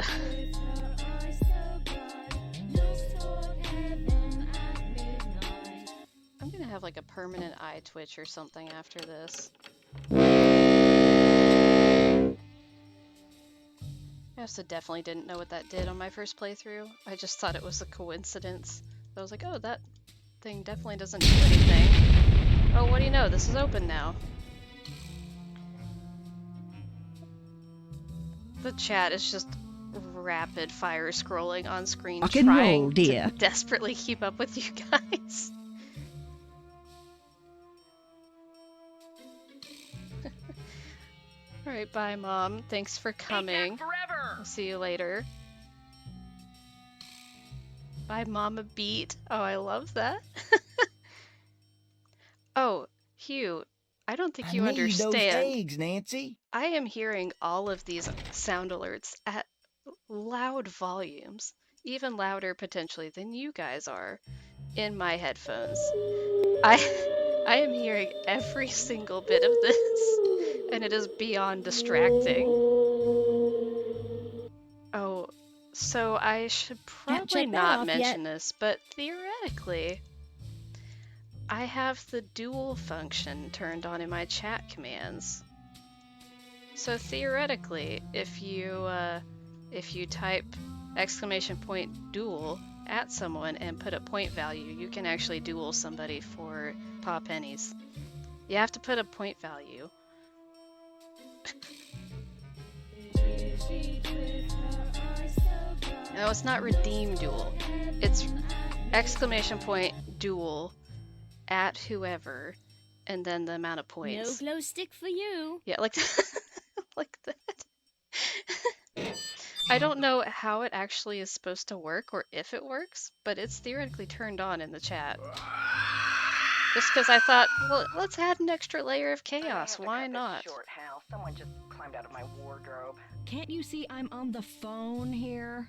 I'm gonna have like a permanent eye twitch or something after this. I also definitely didn't know what that did on my first playthrough. I just thought it was a coincidence. I was like, oh, that thing definitely doesn't do anything. Oh, what do you know? This is open now. The chat is just rapid fire scrolling on screen, Rock and trying roll, dear. to desperately keep up with you guys. Alright, bye, Mom. Thanks for coming. Forever! I'll see you later. Bye, Mama Beat. Oh, I love that. Oh, Hugh, I don't think I you need those understand. eggs, Nancy. I am hearing all of these sound alerts at loud volumes, even louder potentially than you guys are in my headphones. I am hearing every single bit of this, and it is beyond distracting. Oh, so I should Can't probably check that not off mention yet. this, but theoretically, I have the dual function turned on in my chat commands. So theoretically, if you type !duel at someone and put a point value, you can actually duel somebody for paw pennies. You have to put a point value. No, it's not redeem duel. It's !duel at whoever, and then the amount of points. No glow stick for you. Yeah, like like that. I don't know how it actually is supposed to work or if it works, but it's theoretically turned on in the chat. Just because I thought, well, let's add an extra layer of chaos. Why not? Short, Hal. Someone just climbed out of my wardrobe. Can't you see I'm on the phone here?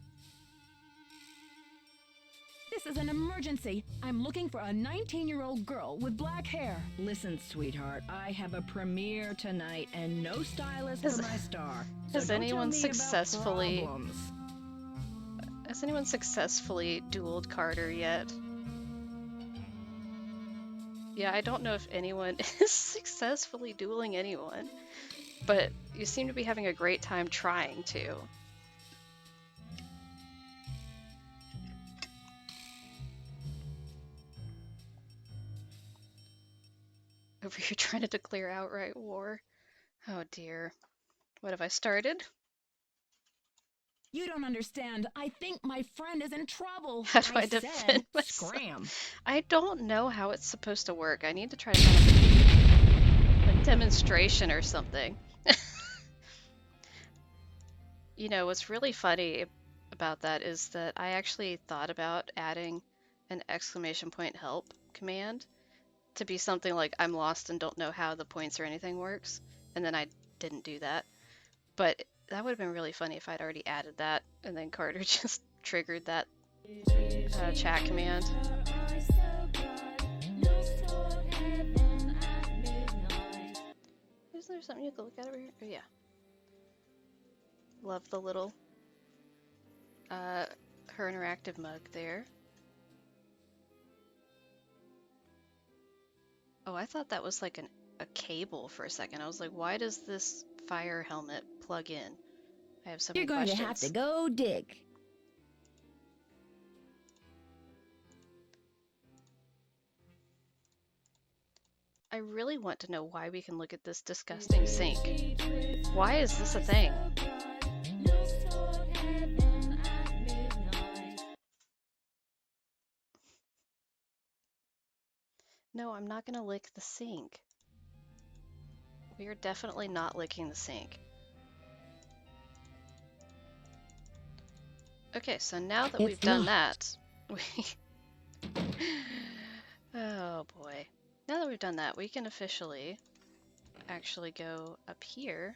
This is an emergency. I'm looking for a 19-year-old girl with black hair. Listen, sweetheart, I have a premiere tonight and no stylist for my star. So Has anyone successfully dueled Carter yet? Yeah, I don't know if anyone is successfully dueling anyone, but you seem to be having a great time trying to. Over here trying to declare outright war. Oh dear. What have I started? You don't understand. I think my friend is in trouble. How do I said, defend myself? scram. I don't know how it's supposed to work. I need to try to find a demonstration or something. You know, what's really funny about that is that I actually thought about adding an !help command to be something like I'm lost and don't know how the points or anything works, and then I didn't do that. But that would have been really funny if I'd already added that, and then Carter just triggered that chat command. Is there something you can look at over here? Oh yeah. Love the little her interactive mug there. Oh, I thought that was like a cable for a second. I was like, why does this fire helmet plug in? I have so many questions. You're going to have to go dig. I really want to know why we can look at this disgusting sink. Why is this a thing? No, I'm not gonna lick the sink. We are definitely not licking the sink. Okay, so now that we've done that, oh boy. Now that we've done that, we can officially actually go up here.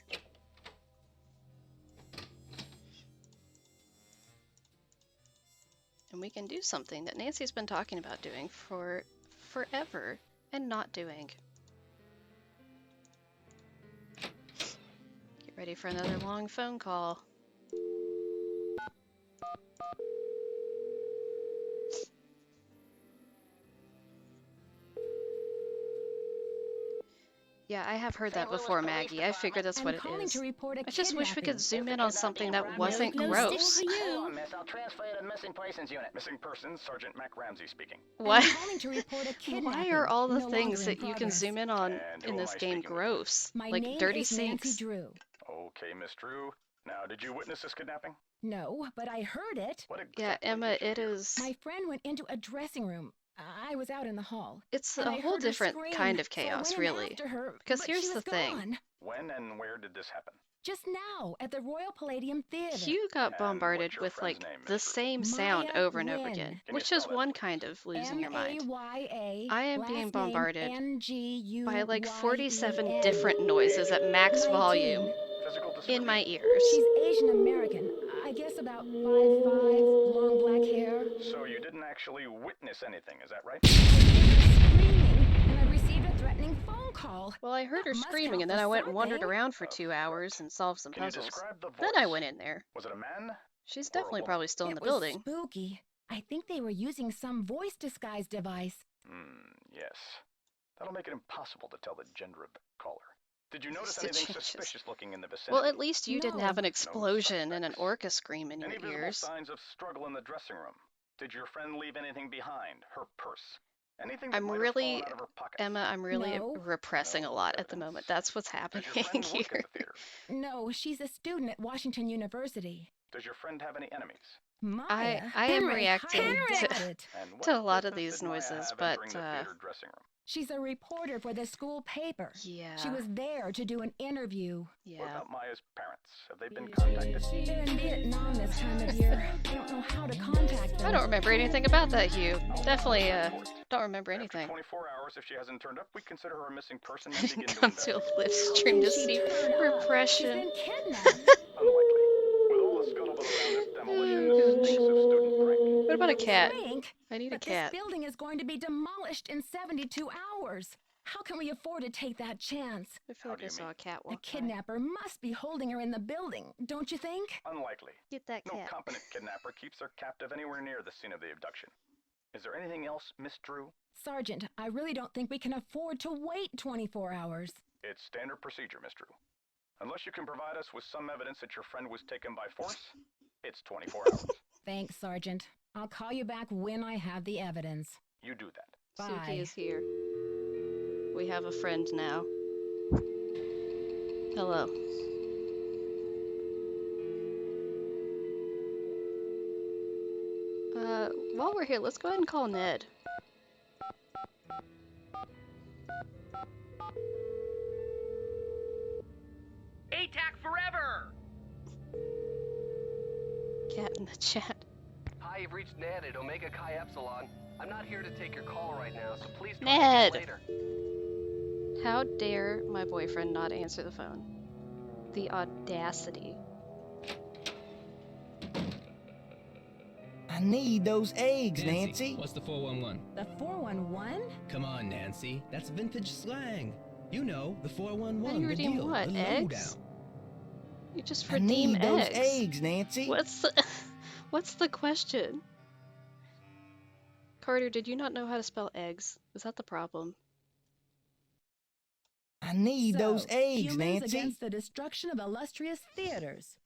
And we can do something that Nancy's been talking about doing for forever and not doing. Get ready for another long phone call. Yeah, I have heard that before, Maggie. I figured that's what it is. I just wish we could zoom in on something that wasn't gross. Hold on, miss. I'll transfer you to the Missing Persons Unit. Missing Persons, Sergeant Mac Ramsey speaking. What? Why are all the things that you can zoom in on in this game gross? Like dirty sinks? Drew. Okay, Miss Drew. Now, did you witness this kidnapping? No, but I heard it. Yeah, Emma, it is... My friend went into a dressing room. I was out in the hall. It's a whole different kind of chaos, really. Because here's the thing. When and where did this happen? Just now, at the Royal Palladium Theater. Hugh got bombarded with, like, the same sound over and over again, which is one kind of losing your mind. I am being bombarded by, like, 47 different noises at max volume in my ears. She's Asian American. I guess about 5'5", long black hair. So you didn't actually witness anything, is that right? Screaming, and I received a threatening phone call. Well, I heard her screaming, and then I went and wandered around for 2 hours and solved some puzzles. Then I went in there. Was it a man? She's definitely probably still in the building. Spooky. I think they were using some voice disguise device. Yes. That'll make it impossible to tell the gender of the caller. Did you notice anything suspicious looking in the vicinity? Well, at least you didn't have an explosion and an orca scream in your ears. Any visible signs of struggle in the dressing room? Did your friend leave anything behind? Her purse? Anything that might have fallen out of her pocket? Emma, I'm really repressing a lot at the moment. That's what's happening here. No, she's a student at Washington University. Does your friend have any enemies? I am reacting to a lot of these noises, but she's a reporter for the school paper. Yeah. She was there to do an interview. Yeah. What about Maya's parents? Have they been contacted? They're in Vietnam this time of year. I don't know how to contact them. I don't remember anything about that, Hugh. Definitely don't remember anything. After 24 hours, if she hasn't turned up, we consider her a missing person and begin Come to a live stream to see repression. She's been kidnapped. Unlikely. With all the scuttlebutt around this demolition, this stinks of student prank. What about a cat? Frank, I need a cat. This building is going to be demolished in 72 hours. How can we afford to take that chance? I feel like I saw a cat walk The kidnapper must be holding her in the building, don't you think? Unlikely. Get that cat. No competent kidnapper keeps their captive anywhere near the scene of the abduction. Is there anything else, Miss Drew? Sergeant, I really don't think we can afford to wait 24 hours. It's standard procedure, Miss Drew. Unless you can provide us with some evidence that your friend was taken by force, it's 24 hours. Thanks, Sergeant. I'll call you back when I have the evidence. You do that. Bye. Suki is here. We have a friend now. Hello. While we're here, let's go ahead and call Ned. ATAC forever! Cat in the chat. Hi, you've reached Ned at Omega Chi Epsilon. I'm not here to take your call right now, so please call Ned! me later. How dare my boyfriend not answer the phone? The audacity. I need those eggs, Nancy. What's the 411? The 411? Come on, Nancy. That's vintage slang. You know, the 411. How do you redeem deal, what? the Eggs? lowdown. You just I redeem need eggs. those eggs, Nancy. What's the question? Carter, did you not know how to spell eggs? Is that the problem? I need those eggs, humans Nancy. Against the destruction of illustrious theaters.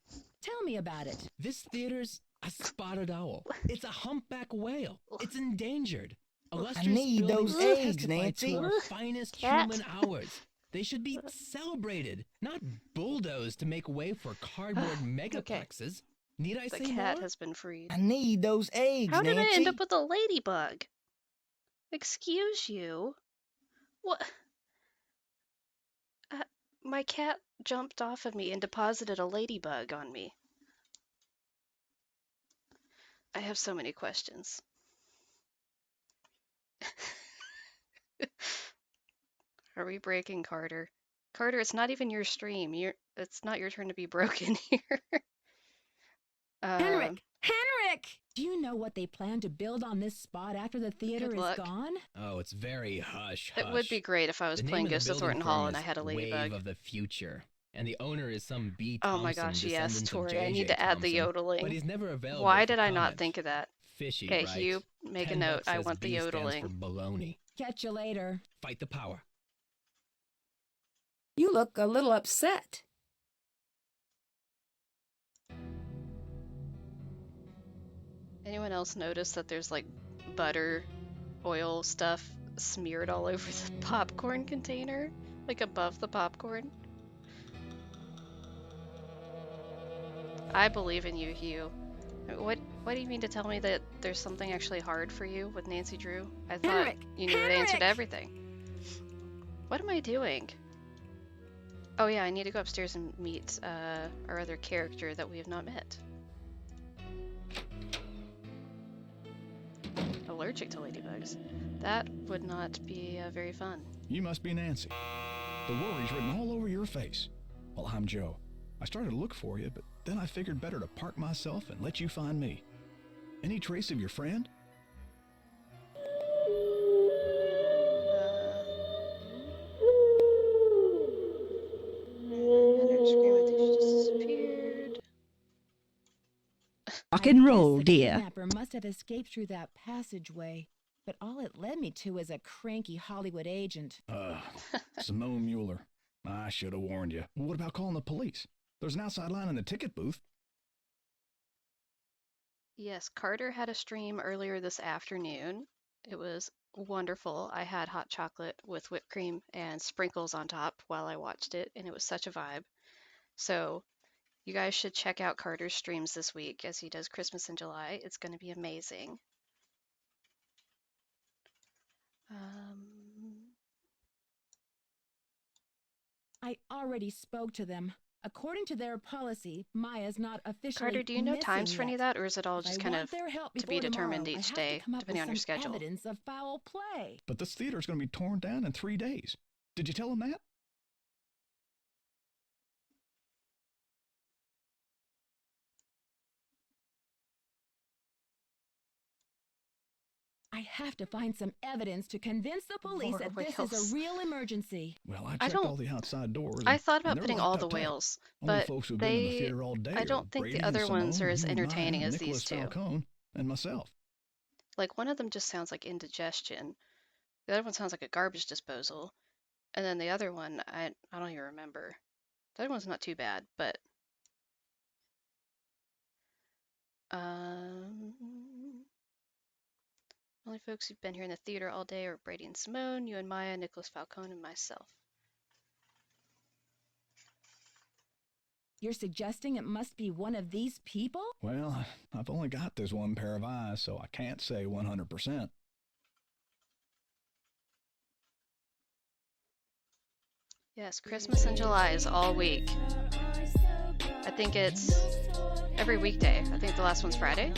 Tell me about it. This theater's a spotted owl. It's a humpback whale. It's endangered. Illustrious need buildings those eggs, testify Nancy. to our finest human hours. They should be celebrated, not bulldozed to make way for cardboard megaplexes. Need I say The cat more? has been freed. I need those eggs, How did Nancy. I end up with a ladybug? Excuse you? What? My cat jumped off of me and deposited a ladybug on me. I have so many questions. Are we breaking Carter? Carter, it's not even your stream. It's not your turn to be broken here. Henrik! Do you know what they plan to build on this spot after the theater Good is luck. gone? Oh, it's very hush, It would be great if I was The playing name of the Ghost of building Thornton firm Hall and I is had a Wave ladybug. of the Future, and the owner is some B. Oh my Thompson, gosh, yes, descendant of Tori, I need J.J. to add the Thompson, but yodeling. he's never available Why for did I not comment. think of that? Fishy, Okay, right? Hugh, make a 10 note. bucks I says want the B stands for yodeling. baloney. Catch you later. Fight the power. You look a little upset. Anyone else notice that there's like butter, oil stuff smeared all over the popcorn container? Like above the popcorn? I believe in you, Hugh. What do you mean to tell me that there's something actually hard for you with Nancy Drew? I thought Henrik! you knew the answer to Henrik! everything. What am I doing? Oh yeah, I need to go upstairs and meet our other character that we have not met. Allergic to ladybugs. That would not be very fun. You must be Nancy. The worry's written all over your face. Well, I'm Joe. I started to look for you, but then I figured better to park myself and let you find me. Any trace of your friend? Rock and roll, The dear. kidnapper must have escaped through that passageway, but all it led me to is a cranky Hollywood agent. Simone Mueller. I should have warned you. What about calling the police? There's an outside line in the ticket booth. Yes, Carter had a stream earlier this afternoon. It was wonderful. I had hot chocolate with whipped cream and sprinkles on top while I watched it, and it was such a vibe. So you guys should check out Carter's streams this week as he does Christmas in July. It's going to be amazing. I already spoke to them. According to their policy, Maya's not officially Carter, do you know times for any of yet. that, or is it all If just I kind want of their help to be before determined tomorrow, I each have day, to come up depending with on your some schedule? evidence of foul play. But this theater's going to be torn down in 3 days. Did you tell them that? I have to find some evidence to convince the police More that this is whales. a real emergency. Well, I I checked all don't. the outside doors. I and- thought and about they're putting locked all up the tight. whales, Only but folks who've been in the theater all day I are don't think Brady the and other ones Simone, are as you and Maya, entertaining as Nicholas these two. Falcone, and myself. Like one of them just sounds like indigestion. The other one sounds like a garbage disposal. And then the other one, I don't even remember. The other one's not too bad, but only folks who've been here in the theater all day are Brady and Simone, you and Maya, Nicholas Falcone, and myself. You're suggesting it must be one of these people? Well, I've only got this one pair of eyes, so I can't say 100%. Yes, Christmas in July is all week. I think it's every weekday. I think the last one's Friday.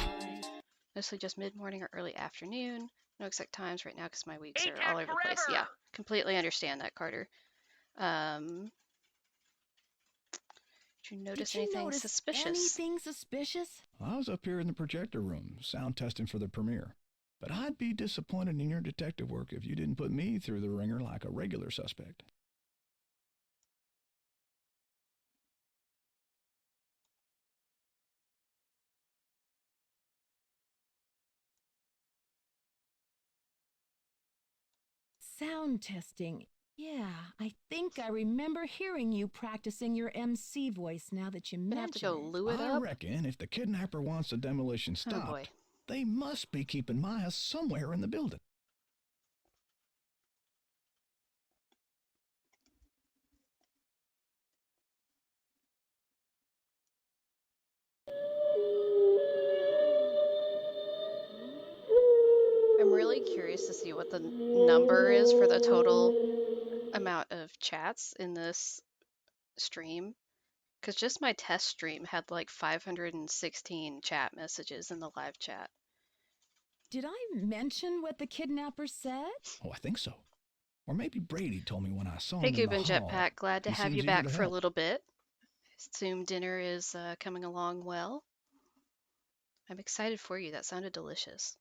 Mostly just mid-morning or early afternoon. No exact times right now because my weeks are all over the place. Yeah, completely understand that, Carter. Did you notice anything suspicious? Anything suspicious? I was up here in the projector room, sound testing for the premiere. But I'd be disappointed in your detective work if you didn't put me through the ringer like a regular suspect. Sound testing. Yeah, I think I remember hearing you practicing your MC voice now that you mention it. Gonna have to go loo it I up. reckon if the kidnapper wants the demolition stopped, boy. they must be keeping Maya somewhere in the building. I'm really curious to see what the number is for the total amount of chats in this stream. Because just my test stream had like 516 chat messages in the live chat. Did I mention what the kidnapper said? Oh, I think so. Or maybe Brady told me when I saw Hey, him in Goop and the hall. Jetpack, glad to He have seems you eager back to for a help. little bit. Assume dinner is coming along well. I'm excited for you. That sounded delicious.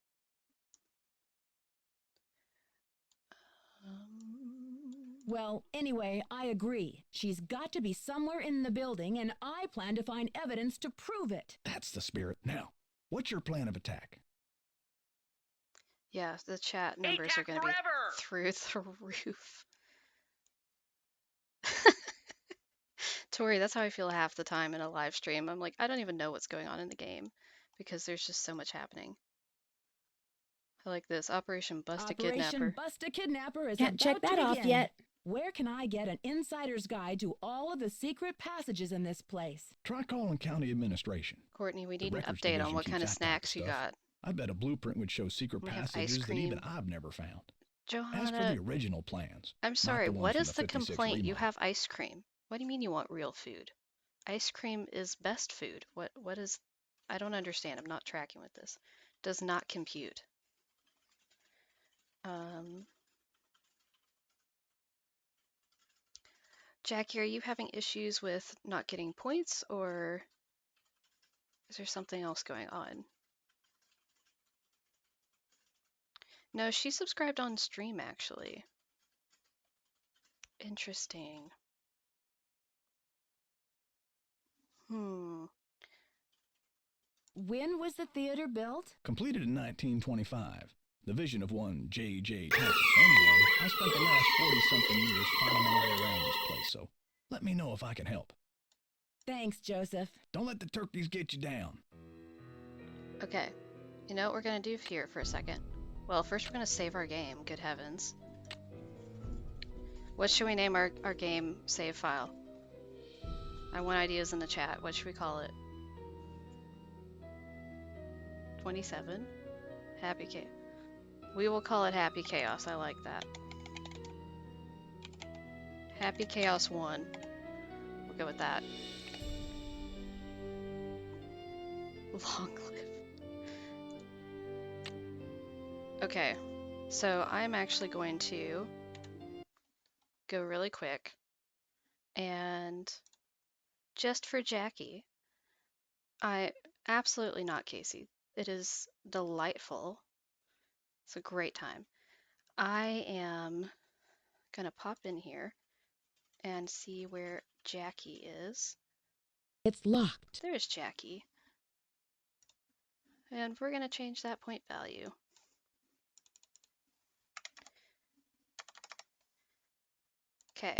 Well, anyway, I agree. She's got to be somewhere in the building, and I plan to find evidence to prove it. That's the spirit. Now, what's your plan of attack? Yeah, the chat numbers are going to be through the roof. Tori, that's how I feel half the time in a live stream. I'm like, I don't even know what's going on in the game because there's just so much happening. I like this. Operation Bust a Kidnapper. Operation Bust a Kidnapper is Can't check that off yet. Where can I get an insider's guide to all of the secret passages in this place? Try calling county administration. Courtney, we need an update on what kind of snacks you got. I bet a blueprint would show secret passages that even I've never found. Johanna, as for the original plans. I'm sorry, what is the complaint? You have ice cream. What do you mean you want real food? Ice cream is best food. What is... I don't understand. I'm not tracking with this. Does not compute. Jackie, are you having issues with not getting points, or is there something else going on? No, she subscribed on stream, actually. Interesting. When was the theater built? Completed in 1925. The vision of one J.J. Tackett. Anyway, I spent the last 40-something years finding my way around this place, so let me know if I can help. Thanks, Joseph. Don't let the turkeys get you down. Okay. You know what we're going to do here for a second? Well, first we're going to save our game, good heavens. What should we name our game save file? I want ideas in the chat. What should we call it? 27? Happy Chaos. We will call it Happy Chaos. I like that. Happy Chaos 1. We'll go with that. Long live. Okay, so I'm actually going to go really quick, and just for Jackie, absolutely not Casey. It is delightful. It's a great time. I am gonna pop in here and see where Jackie is. It's locked. There's Jackie. And we're gonna change that point value. Okay.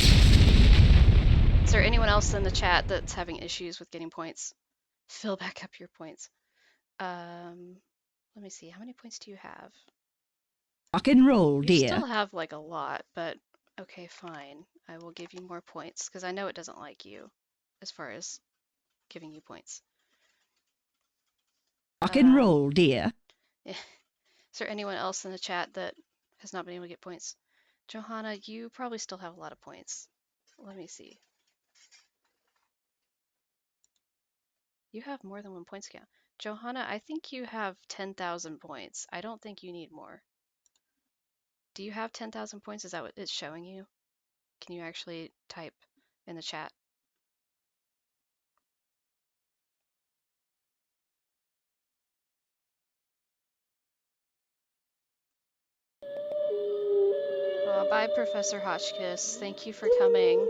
Is there anyone else in the chat that's having issues with getting points? Fill back up your points. Let me see. How many points do you have? Rock and roll, dear. You still have like a lot, but okay, fine. I will give you more points because I know it doesn't like you as far as giving you points. Rock and roll, dear. Is there anyone else in the chat that has not been able to get points? Johanna, you probably still have a lot of points. Let me see. You have more than 1 point count. Johanna, I think you have 10,000 points. I don't think you need more. Do you have 10,000 points? Is that what it's showing you? Can you actually type in the chat? Bye, Professor Hotchkiss. Thank you for coming.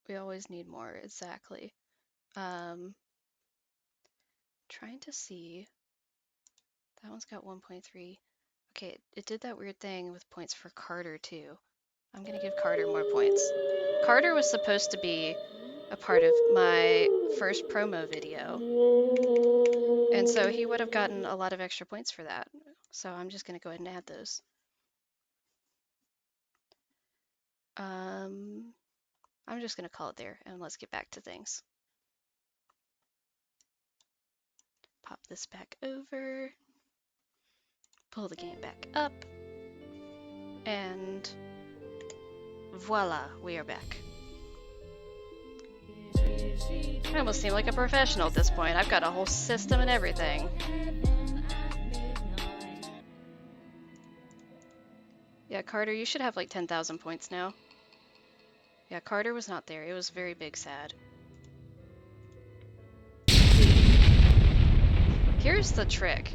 We always need more, exactly. Trying to see. That one's got 1.3. Okay, it did that weird thing with points for Carter too. I'm gonna give Carter more points. Carter was supposed to be a part of my first promo video, and so he would have gotten a lot of extra points for that. So I'm just gonna go ahead and add those. I'm just gonna call it there, and let's get back to things. Pop this back over, pull the game back up, and voila, we are back. I almost seem like a professional at this point. I've got a whole system and everything. Yeah, Carter, you should have like 10,000 points now. Yeah, Carter was not there. It was very big sad. Here's the trick.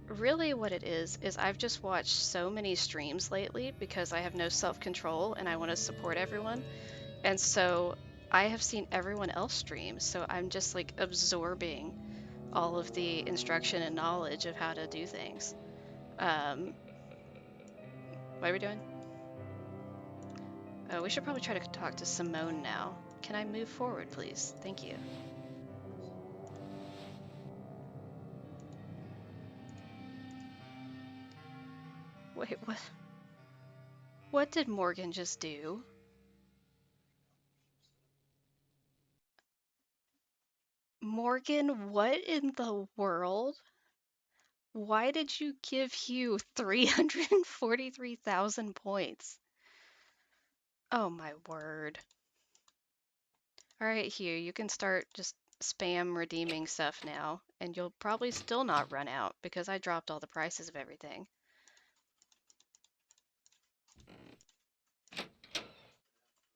Really what it is I've just watched so many streams lately because I have no self-control and I want to support everyone. And so I have seen everyone else stream, so I'm just like absorbing all of the instruction and knowledge of how to do things. What are we doing? Oh, we should probably try to talk to Simone now. Can I move forward, please? Thank you. Wait, what? What did Morgan just do? Morgan, what in the world? Why did you give Hugh 343,000 points? Oh my word. Alright, Hugh, you can start just spam redeeming stuff now, and you'll probably still not run out because I dropped all the prices of everything.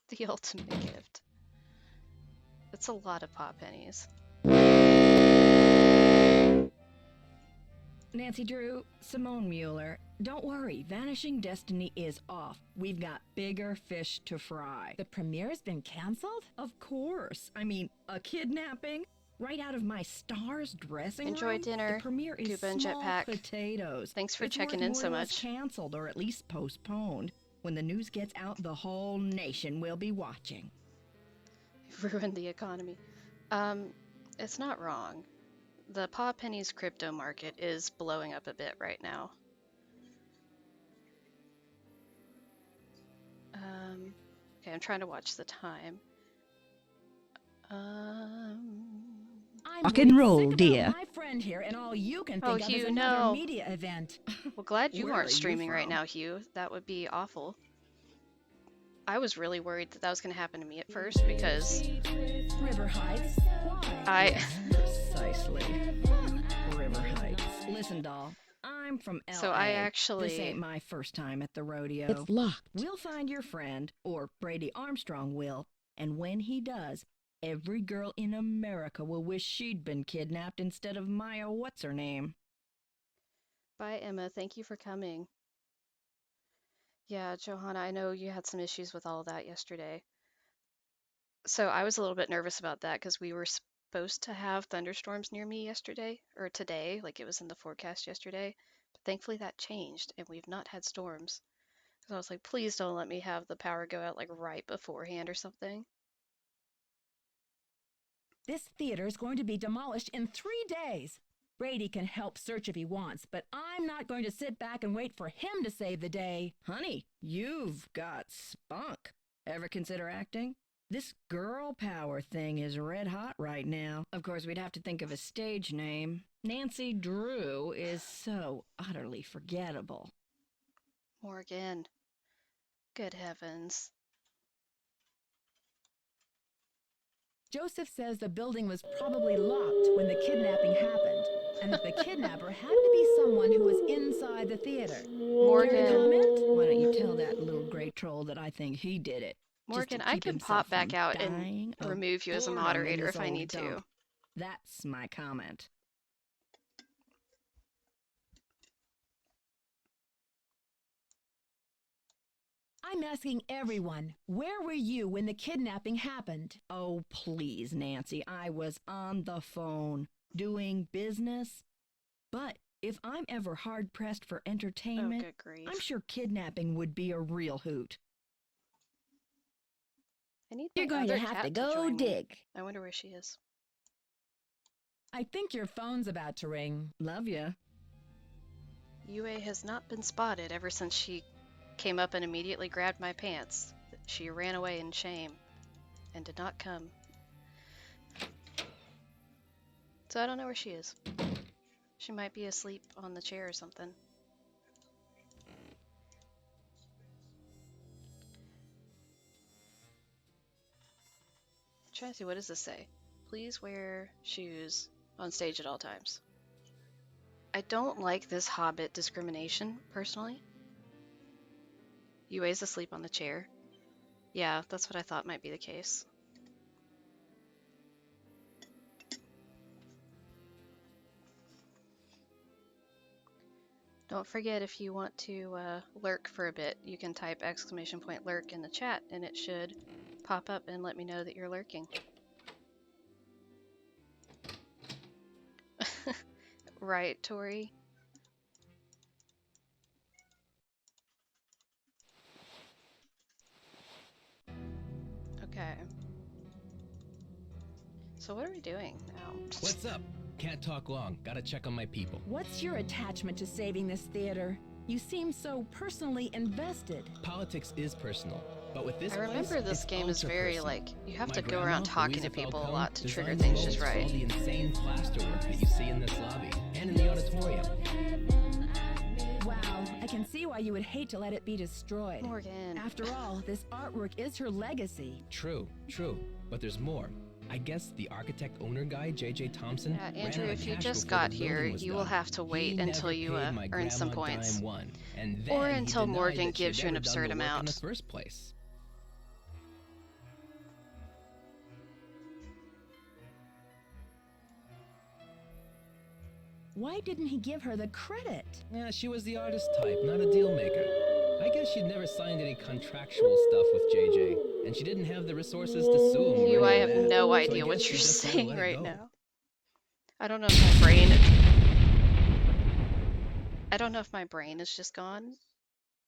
The ultimate gift. That's a lot of pot pennies. Nancy Drew, Simone Mueller, don't worry, Vanishing Destiny is off. We've got bigger fish to fry. The premiere's been canceled? Of course. I mean, a kidnapping? Right out of my star's dressing room? Enjoy dinner, The premiere is Cuba and small Jetpack. potatoes. Thanks for It's checking worth in more so or less much. canceled or at least postponed. When the news gets out, the whole nation will be watching. Ruined the economy. It's not wrong. The Paw Pennies crypto market is blowing up a bit right now. Okay, I'm trying to watch the time. Rock and roll, Sick dear. about my friend here, and all you can Oh, think of is Hugh, another no. media event. Well, glad you Where aren't are you streaming right from? now, Hugh. That would be awful. I was really worried that that was going to happen to me at first because River Heights? Why? Precisely. River Heights. Listen, doll. I'm from LA. So I actually... This ain't my first time at the rodeo. It's locked. We'll find your friend, or Brady Armstrong will, and when he does, every girl in America will wish she'd been kidnapped instead of Maya what's-her-name. Bye, Emma. Thank you for coming. Yeah, Johanna, I know you had some issues with all of that yesterday. So I was a little bit nervous about that because we were supposed to have thunderstorms near me yesterday, or today, like it was in the forecast yesterday. But thankfully that changed and we've not had storms. So I was like, please don't let me have the power go out like right beforehand or something. This theater is going to be demolished in 3 days. Brady can help search if he wants, but I'm not going to sit back and wait for him to save the day. Honey, you've got spunk. Ever consider acting? This girl power thing is red hot right now. Of course, we'd have to think of a stage name. Nancy Drew is so utterly forgettable. Morgan. Good heavens. Joseph says the building was probably locked when the kidnapping happened, and that the kidnapper had to be someone who was inside the theater. Morgan. Care to comment? Why don't you tell that little gray troll that I think he did it? Morgan, I can pop back out and remove you as a moderator if I need to. That's my comment. I'm asking everyone, where were you when the kidnapping happened? Oh, please, Nancy, I was on the phone, doing business. But if I'm ever hard-pressed for entertainment, I'm sure kidnapping would be a real hoot. I need You're going to have to go dig. I wonder where she is. I think your phone's about to ring. Love ya. UA has not been spotted ever since she came up and immediately grabbed my pants. She ran away in shame and did not come. So I don't know where she is. She might be asleep on the chair or something. I'm trying to see, what does this say? Please wear shoes on stage at all times. I don't like this Hobbit discrimination, personally. UA's asleep on the chair. Yeah, that's what I thought might be the case. Don't forget, if you want to lurk for a bit, you can type !lurk in the chat and it should pop up and let me know that you're lurking. Right, Tori? Okay. So what are we doing now? What's up? Can't talk long. Gotta check on my people. What's your attachment to saving this theater? You seem so personally invested. Politics is personal, but with this I remember place, this game is very like, you have My to go grandma, around talking Louisa to people a Falcone, lot to trigger designed things just molds for right. all the insane plasterwork that you see in this lobby and in the auditorium. Wow, I can see why you would hate to let it be destroyed. Morgan. After all, this artwork is her legacy. True, but there's more. I guess the architect-owner guy, J.J. Thompson, Yeah, ran Andrew, out of if you cash just before got the here, building was you will done. have to wait He until never you paid my earn some grandma points. dime one, and Or then he until denied Morgan that she'd gives you an ever done absurd the work amount. in the first place. Why didn't he give her the credit? Yeah, she was the artist type, not a deal maker. I guess she'd never signed any contractual stuff with JJ, and she didn't have the resources to sue him. You, or I any have of that. no So I idea what guess you're she just had to saying let it right go. now. I don't know if my brain... I don't know if my brain is just gone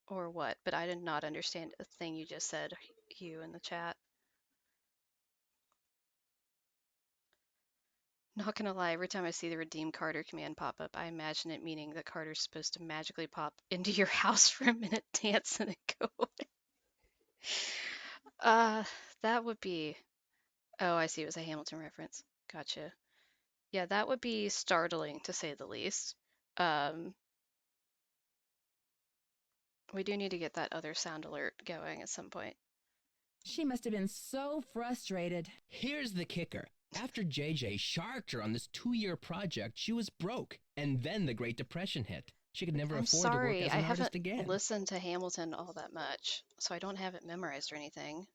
or what, but I did not understand a thing you just said, Hugh, in the chat. Not gonna lie, every time I see the redeem Carter command pop up, I imagine it meaning that Carter's supposed to magically pop into your house for a minute, dance, and then go away. That would be... Oh, I see, it was a Hamilton reference. Gotcha. Yeah, that would be startling, to say the least. We do need to get that other sound alert going at some point. She must have been so frustrated. Here's the kicker. After JJ sharked her on this 2-year project, she was broke. And then the Great Depression hit. She could never I'm afford to work sorry, as I an artist haven't again. listened to Hamilton all that much, so I don't have it memorized or anything.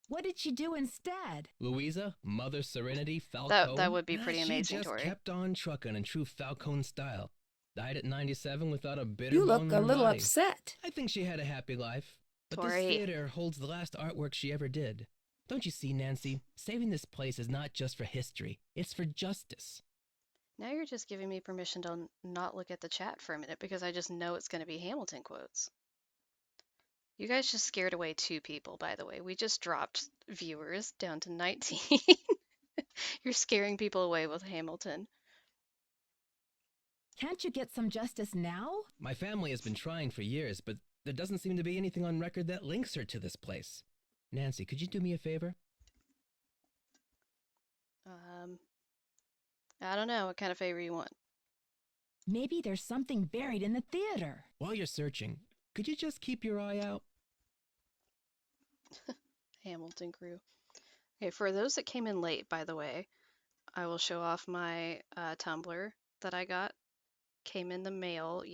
What did she do instead? Louisa, Mother Serenity Falcone. That would be pretty amazing, She just Tori. kept on trucking in true Falcone style. Died at 97 without a bitter You bone look in a her little body. upset. I think she had a happy life. But Tori. this theater holds the last artwork she ever did. Don't you see, Nancy? Saving this place is not just for history. It's for justice. Now you're just giving me permission to not look at the chat for a minute because I just know it's going to be Hamilton quotes. You guys just scared away 2 people, by the way. We just dropped viewers down to 19. You're scaring people away with Hamilton. Can't you get some justice now? My family has been trying for years, but there doesn't seem to be anything on record that links her to this place. Nancy, could you do me a favor? I don't know what kind of favor you want. Maybe there's something buried in the theater. While you're searching, could you just keep your eye out? Hamilton crew. Okay, for those that came in late, by the way, I will show off my Tumblr that I got. Came in the mail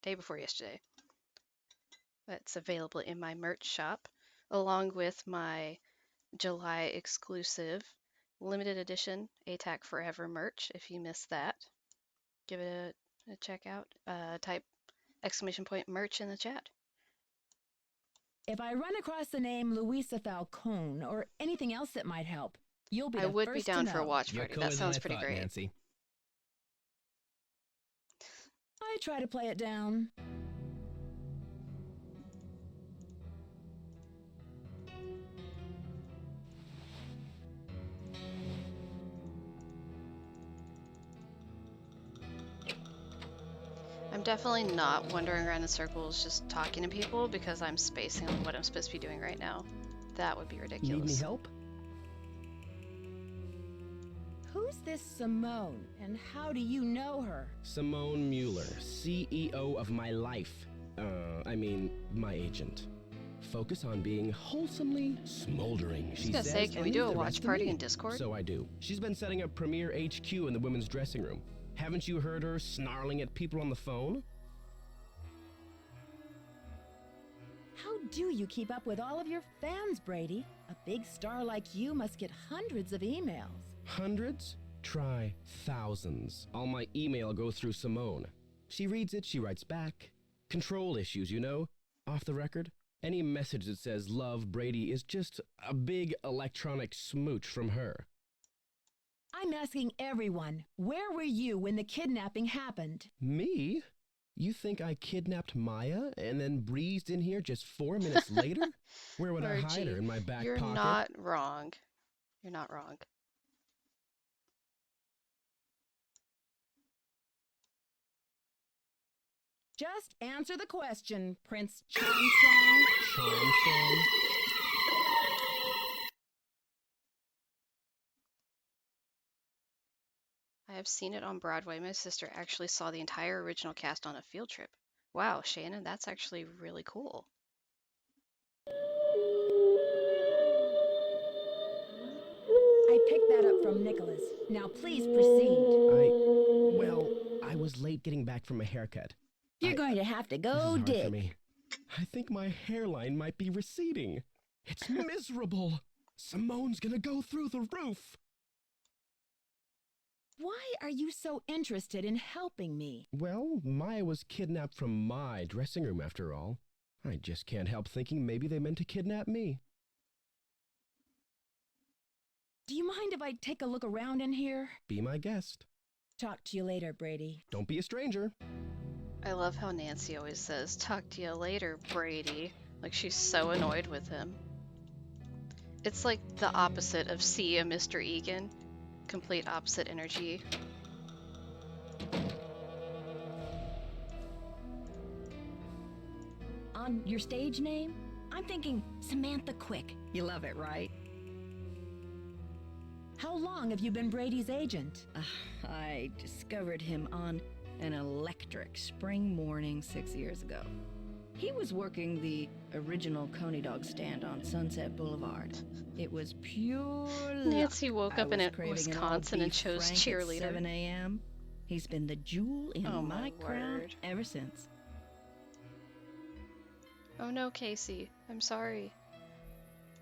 day before yesterday. It's available in my merch shop, along with my July exclusive limited edition ATAC Forever merch. If you missed that, give it a check out. Type !merch in the chat. If I run across the name Louisa Falcone or anything else that might help, you'll be the I would be first to down for a know. watch You're party. cooler That sounds than I pretty thought, great. Nancy. I try to play it down. I'm definitely not wandering around in circles just talking to people because I'm spacing on what I'm supposed to be doing right now. That would be ridiculous. Need me help? Who's this Simone, and how do you know her? Simone Mueller, CEO of my life. My agent. Focus on being wholesomely smoldering, she gonna says. say, can we and do leave a the watch rest to party me. in Discord? So I do. She's been setting up Premier HQ in the women's dressing room. Haven't you heard her snarling at people on the phone? How do you keep up with all of your fans, Brady? A big star like you must get hundreds of emails. Hundreds? Try thousands. All my email goes through Simone. She reads it, she writes back. Control issues, you know? Off the record. Any message that says love Brady is just a big electronic smooch from her. I'm asking everyone, where were you when the kidnapping happened? Me? You think I kidnapped Maya and then breezed in here just 4 minutes later? Where would I hide her? In my back you're pocket? You're not wrong. You're not wrong. Just answer the question, Prince Charmstrong. Charmstrong? I have seen it on Broadway. My sister actually saw the entire original cast on a field trip. Wow, Shannon, that's actually really cool. I picked that up from Nicholas. Now please proceed. I was late getting back from a haircut. You're going to have to go this is hard dig. For me. I think my hairline might be receding. It's miserable. Simone's gonna go through the roof. Why are you so interested in helping me? Well, Maya was kidnapped from my dressing room after all. I just can't help thinking maybe they meant to kidnap me. Do you mind if I take a look around in here? Be my guest. Talk to you later, Brady. Don't be a stranger. I love how Nancy always says, "Talk to you later, Brady." Like she's so annoyed with him. It's like the opposite of "See ya, Mr. Egan." Complete opposite energy. On your stage name, I'm thinking Samantha Quick. You love it, right? How long have you been Brady's agent? I discovered him on an electric spring morning 6 years ago. He was working the original Coney Dog stand on Sunset Boulevard. It was pure luck. Nancy woke up in Wisconsin and chose cheerleader. 7 a.m. He's been the jewel in my crown ever since. Oh no, Casey. I'm sorry.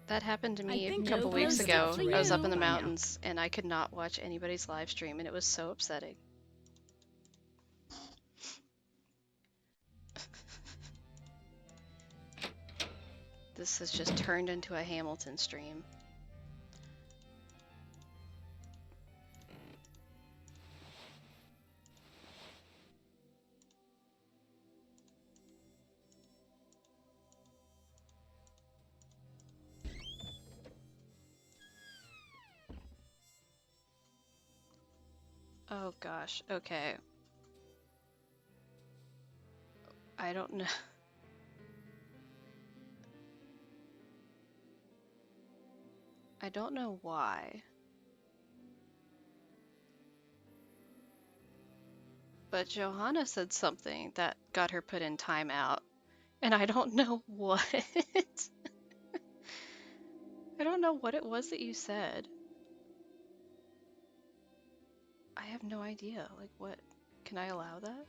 That happened to me a couple weeks ago. I was up in the mountains and I could not watch anybody's live stream and it was so upsetting. This has just turned into a Hamilton stream. Oh gosh, okay. I don't know. I don't know why. But Johanna said something that got her put in timeout, and I don't know what. I don't know what it was that you said. I have no idea. Like, what? Can I allow that?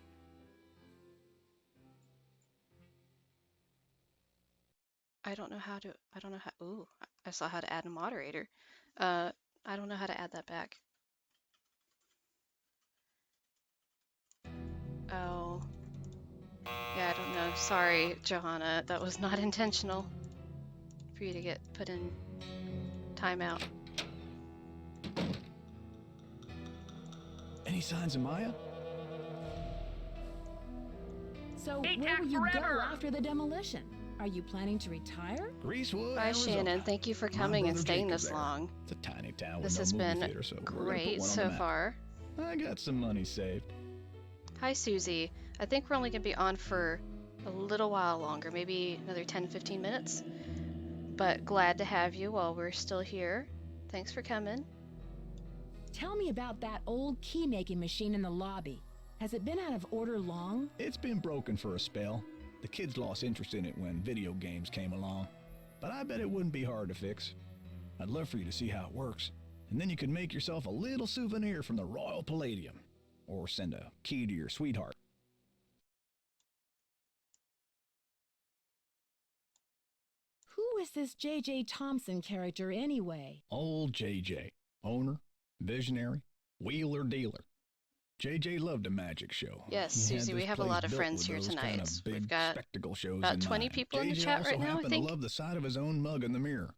I don't know how to, ooh, I saw how to add a moderator. I don't know how to add that back. Oh. Yeah, I don't know. Sorry, Johanna. That was not intentional for you to get put in timeout. Any signs of Maya? So where will you go after the demolition? Are you planning to retire? Greasewood, Bye, Arizona. Shannon. Thank you for coming and staying this long. It's a tiny town with This no has movie been theater, so we're gonna put great one on so the map. far. I got some money saved. Hi, Susie. I think we're only going to be on for a little while longer, maybe another 10-15 minutes. But glad to have you while we're still here. Thanks for coming. Tell me about that old key-making machine in the lobby. Has it been out of order long? It's been broken for a spell. The kids lost interest in it when video games came along. But I bet it wouldn't be hard to fix. I'd love for you to see how it works. And then you could make yourself a little souvenir from the Royal Palladium. Or send a key to your sweetheart. is this J.J. Thompson character anyway? Old J.J. Owner, visionary, wheeler dealer. J.J. loved a magic show. Yes, He had Susie, we this have a place lot of built friends with here those tonight. kind of big We've got spectacle shows about in 20 mind. people in the J.J. chat also right now, I happened think. to love the sight of his own mug in the mirror.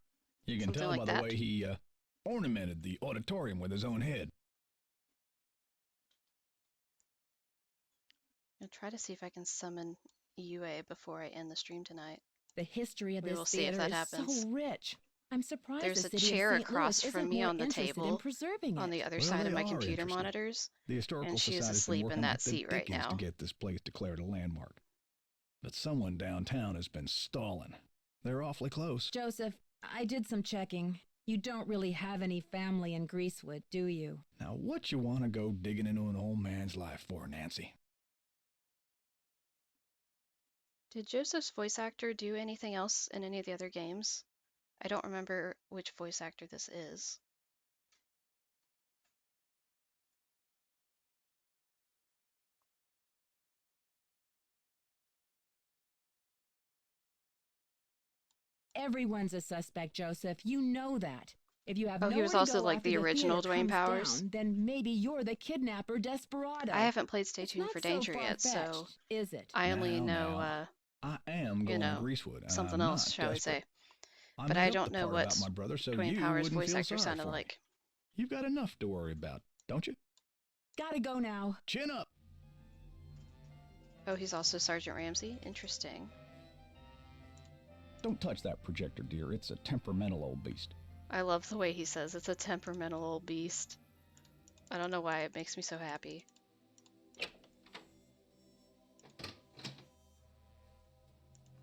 You can Something tell like by that. the way he ornamented the auditorium with his own head. I'll try to see if I can summon UA before I end the stream tonight. The history of We this will see if theater that is happens. so rich. I'm surprised There's the a city chair of St. across Louis from isn't me more on the interested in table preserving on it. the other Well, side they of my are computer interested. monitors, The Historical and she's Society's been asleep in working that like the seat right dickens now. to get this place declared a landmark. But someone downtown has been stalling. They're awfully close. Joseph, I did some checking. You don't really have any family in Greasewood, do you? Now, what you want to go digging into an old man's life for, Nancy? Did Joseph's voice actor do anything else in any of the other games? I don't remember which voice actor this is. Everyone's a suspect, Joseph. You know that. If you have Oh, nowhere he was to also go like after the the original theater Dwayne comes Powers. down, then maybe you're the kidnapper desperado. I haven't played Stay It's Tuned not for so Danger yet, so far-fetched, is it? I only know, I am you going to know, Greasewood, and something I'm else, not shall we desperate. say. I But made I up don't the know part what about my brother so Dwayne you Powers' wouldn't voice feel actor sorry sounded for me. like. You've got enough to worry about, don't you? Gotta go now. Chin up. Oh, he's also Sergeant Ramsey? Interesting. Don't touch that projector, dear. It's a temperamental old beast. I love the way he says it's a temperamental old beast. I don't know why it makes me so happy.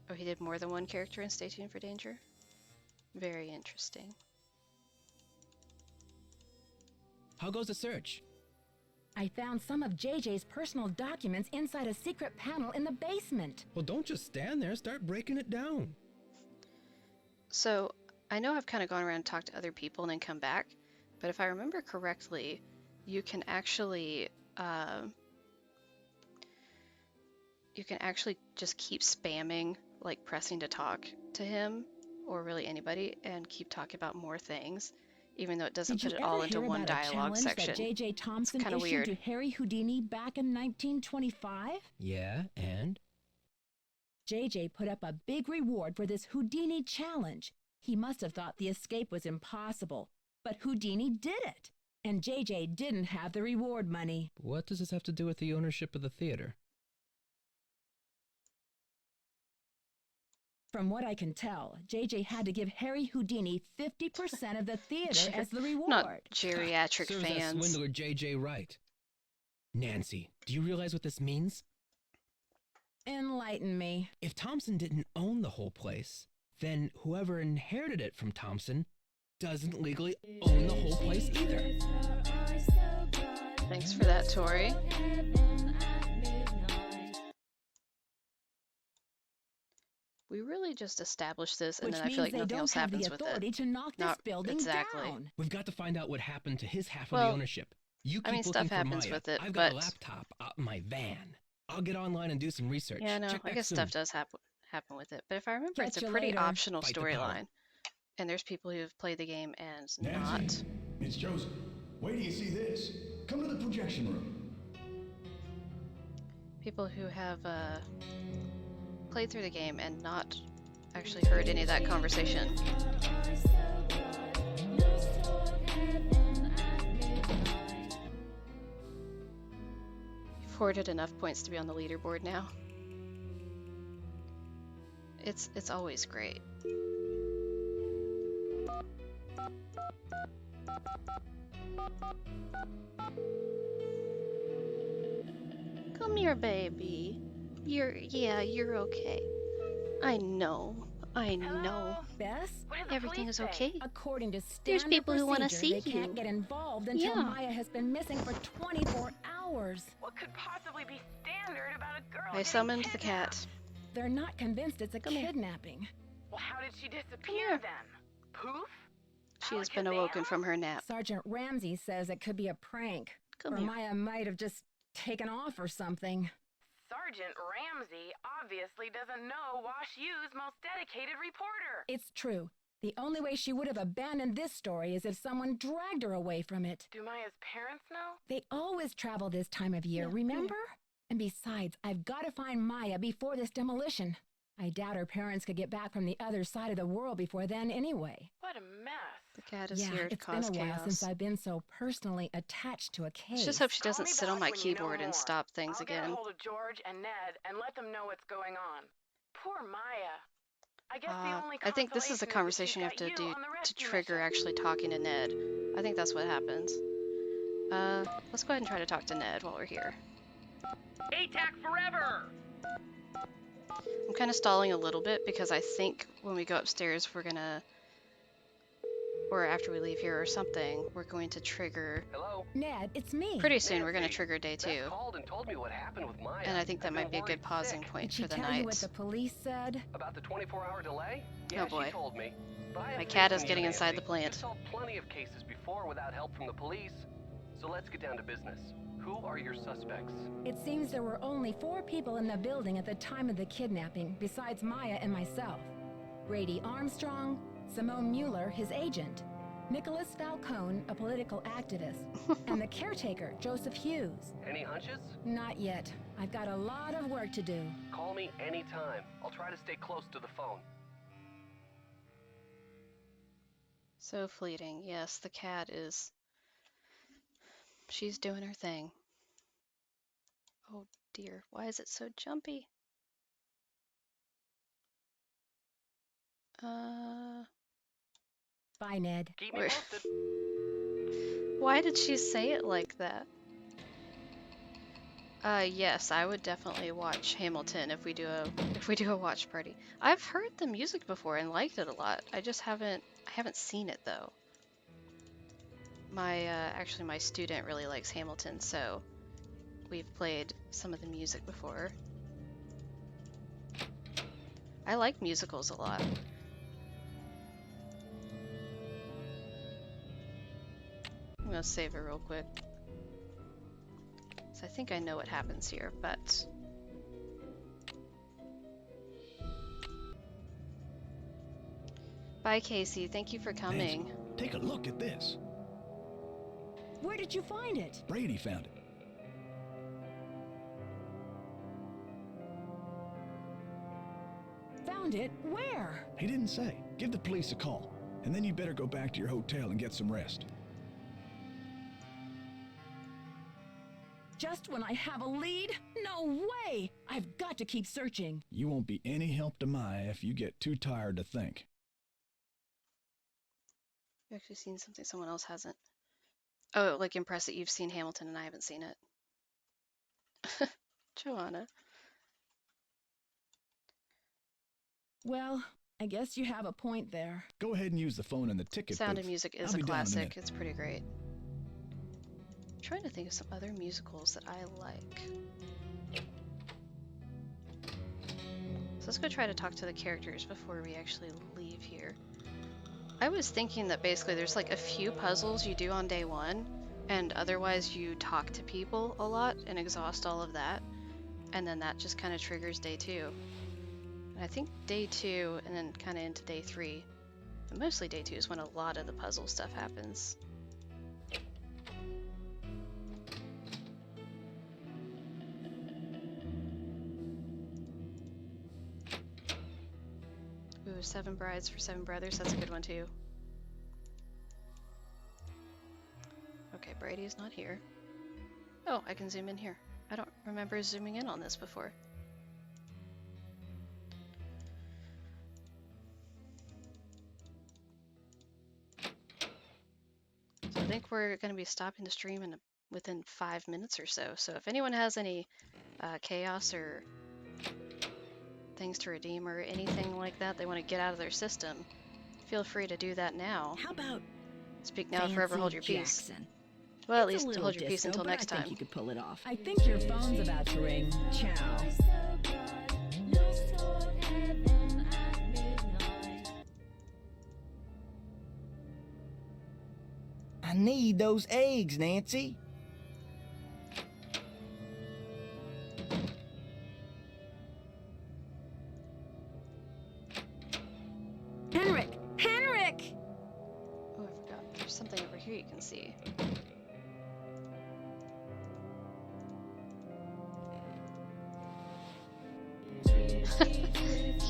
Oh, he did more than one character in Stay Tuned for Danger? Very interesting. How goes the search? I found some of JJ's personal documents inside a secret panel in the basement. Well, don't just stand there. Start breaking it down. So, I know I've kind of gone around and talked to other people and then come back, but if I remember correctly, you can actually just keep spamming, like pressing to talk to him or really anybody, and keep talking about more things, even though it doesn't put it all into one dialogue section. That J.J. Thompson kind of issued weird. to Harry Houdini back in 1925? Yeah, and? JJ put up a big reward for this Houdini challenge. He must have thought the escape was impossible, but Houdini did it, and JJ didn't have the reward money. What does this have to do with the ownership of the theater? From what I can tell, JJ had to give Harry Houdini 50% of the theater as the reward. Not geriatric Serves that fans. swindler JJ right. Nancy, do you realize what this means? Enlighten me. If Thompson didn't own the whole place, then whoever inherited it from Thompson doesn't legally own the whole place either. Thanks for that, Tori. We really just established this, and Which then I means feel like they nothing don't else have the happens with authority it. to knock this building exactly. down. We've got to find out what happened to his half of Well, the ownership. You keep I mean, looking stuff for happens Maya. with it, I've got a but- laptop out in my van. I'll get online and do some research. Yeah, no, Check I back guess soon. stuff does happen with it. But if I remember, Catch it's a you pretty later. optional Fight the power. storyline. And there's people who have played the game and not. Nancy, it's Joseph. Wait till you see this. Come to the projection room. People who have played through the game and not actually heard any of that conversation. You've hoarded enough points to be on the leaderboard now. It's always great. Come here, baby. You're okay. I know. Bess? Everything is okay. According to There's standard people who wanna procedure, see they can't you. get involved until Yeah. Maya has been missing for 24 hours. What could possibly be standard about a girl? I getting summoned the kidnapped? cat. They're not convinced it's a Come here. kidnapping. Well, how did she here. disappear then? Poof? She has been awoken from her nap. Sergeant Ramsey says it could be a prank. Come or here. Maya might have just taken off or something. Sergeant Ramsey obviously doesn't know Wash U's most dedicated reporter. It's true. The only way she would have abandoned this story is if someone dragged her away from it. Do Maya's parents know? They always travel this time of year, remember? And besides, I've got to find Maya before this demolition. I doubt her parents could get back from the other side of the world before then anyway. What a mess. The cat is here to cause it's been a while chaos. since I've been so personally attached to a case. I just hope she doesn't sit on my keyboard and stop things I'll again. get a hold of George and Ned and let them know what's going on. Poor Maya. I guess the only I think this is a conversation you have to do to trigger actually talking to Ned. I think that's what happens. Let's go ahead and try to talk to Ned while we're here. ATAC forever! I'm kind of stalling a little bit because I think when we go upstairs we're gonna, or after we leave here or something, we're going to trigger. Hello? Ned, it's me. Pretty soon we're gonna trigger day 2. Called and told me what happened with Maya. And I think that might be a good pausing point for the Did she tell you what the police said? About the 24-hour delay? Yeah, Oh boy. she told me. My cat is getting inside the plant. You've solved plenty of cases before without help from the police. So let's get down to business. Who are your suspects? It seems there were only 4 people in the building at the time of the kidnapping, besides Maya and myself. Brady Armstrong, Simone Mueller, his agent, Nicholas Falcone, a political activist, and the caretaker, Joseph Hughes. Any hunches? Not yet. I've got a lot of work to do. Call me anytime. I'll try to stay close to the phone. So fleeting. Yes, the cat is... She's doing her thing. Oh dear, why is it so jumpy? Bye, Ned. Keep me posted. Why did she say it like that? Yes, I would definitely watch Hamilton if we do a watch party. I've heard the music before and liked it a lot. I haven't seen it though. Actually my student really likes Hamilton, so we've played some of the music before. I like musicals a lot. I'm gonna save it real quick. So I think I know what happens here, but... Bye, Casey. Thank you for coming. Nancy, take a look at this. Where did you find it? Brady found it. Found it? Where? He didn't say. Give the police a call, and then you better go back to your hotel and get some rest. Just when I have a lead? No way! I've got to keep searching. You won't be any help to Maya if you get too tired to think. You've actually seen something someone else hasn't. Oh, like impressed that you've seen Hamilton and I haven't seen it. Johanna. Well, I guess you have a point there. Go ahead and use the phone in the ticket Sound booth. of Music is a classic. It's pretty great. I'm trying to think of some other musicals that I like. So let's go try to talk to the characters before we actually leave here. I was thinking that basically there's like a few puzzles you do on day 1, and otherwise you talk to people a lot and exhaust all of that, and then that just kind of triggers day 2. And I think day 2 and then kind of into day 3, but mostly day 2 is when a lot of the puzzle stuff happens. Ooh, 7 Brides for 7 Brothers, that's a good one too. Okay, Brady's not here. Oh, I can zoom in here. I don't remember zooming in on this before. So I think we're going to be stopping the stream within 5 minutes or so. So if anyone has any chaos or things to redeem or anything like that they want to get out of their system, feel free to do that now. How about speak now, forever hold your peace? Jackson? Well, at It's a least little hold your peace disco, until but next I think time. you could pull it off. I think your phone's about to ring. Ciao. I need those eggs, Nancy. Henrik! Henrik! Oh, I forgot. There's something over here you can see.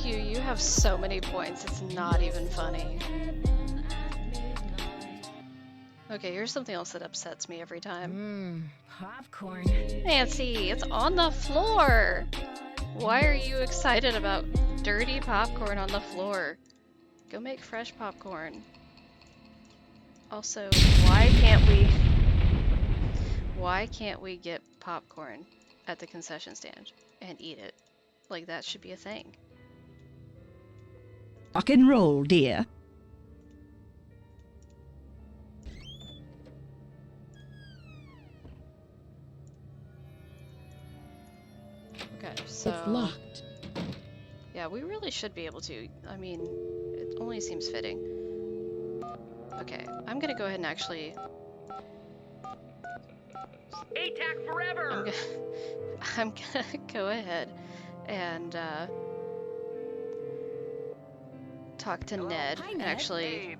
Hugh, you have so many points, it's not even funny. Okay, here's something else that upsets me every time. Popcorn. Nancy, it's on the floor! Why are you excited about dirty popcorn on the floor? Go make fresh popcorn. Also, why can't we get popcorn at the concession stand and eat it? Like, that should be a thing. Rock and roll, dear. Okay, so... It's locked. Yeah, we really should be able to. I mean, it only seems fitting. Okay, I'm gonna go ahead and actually... ATAC forever! I'm gonna go ahead and talk to Ned and actually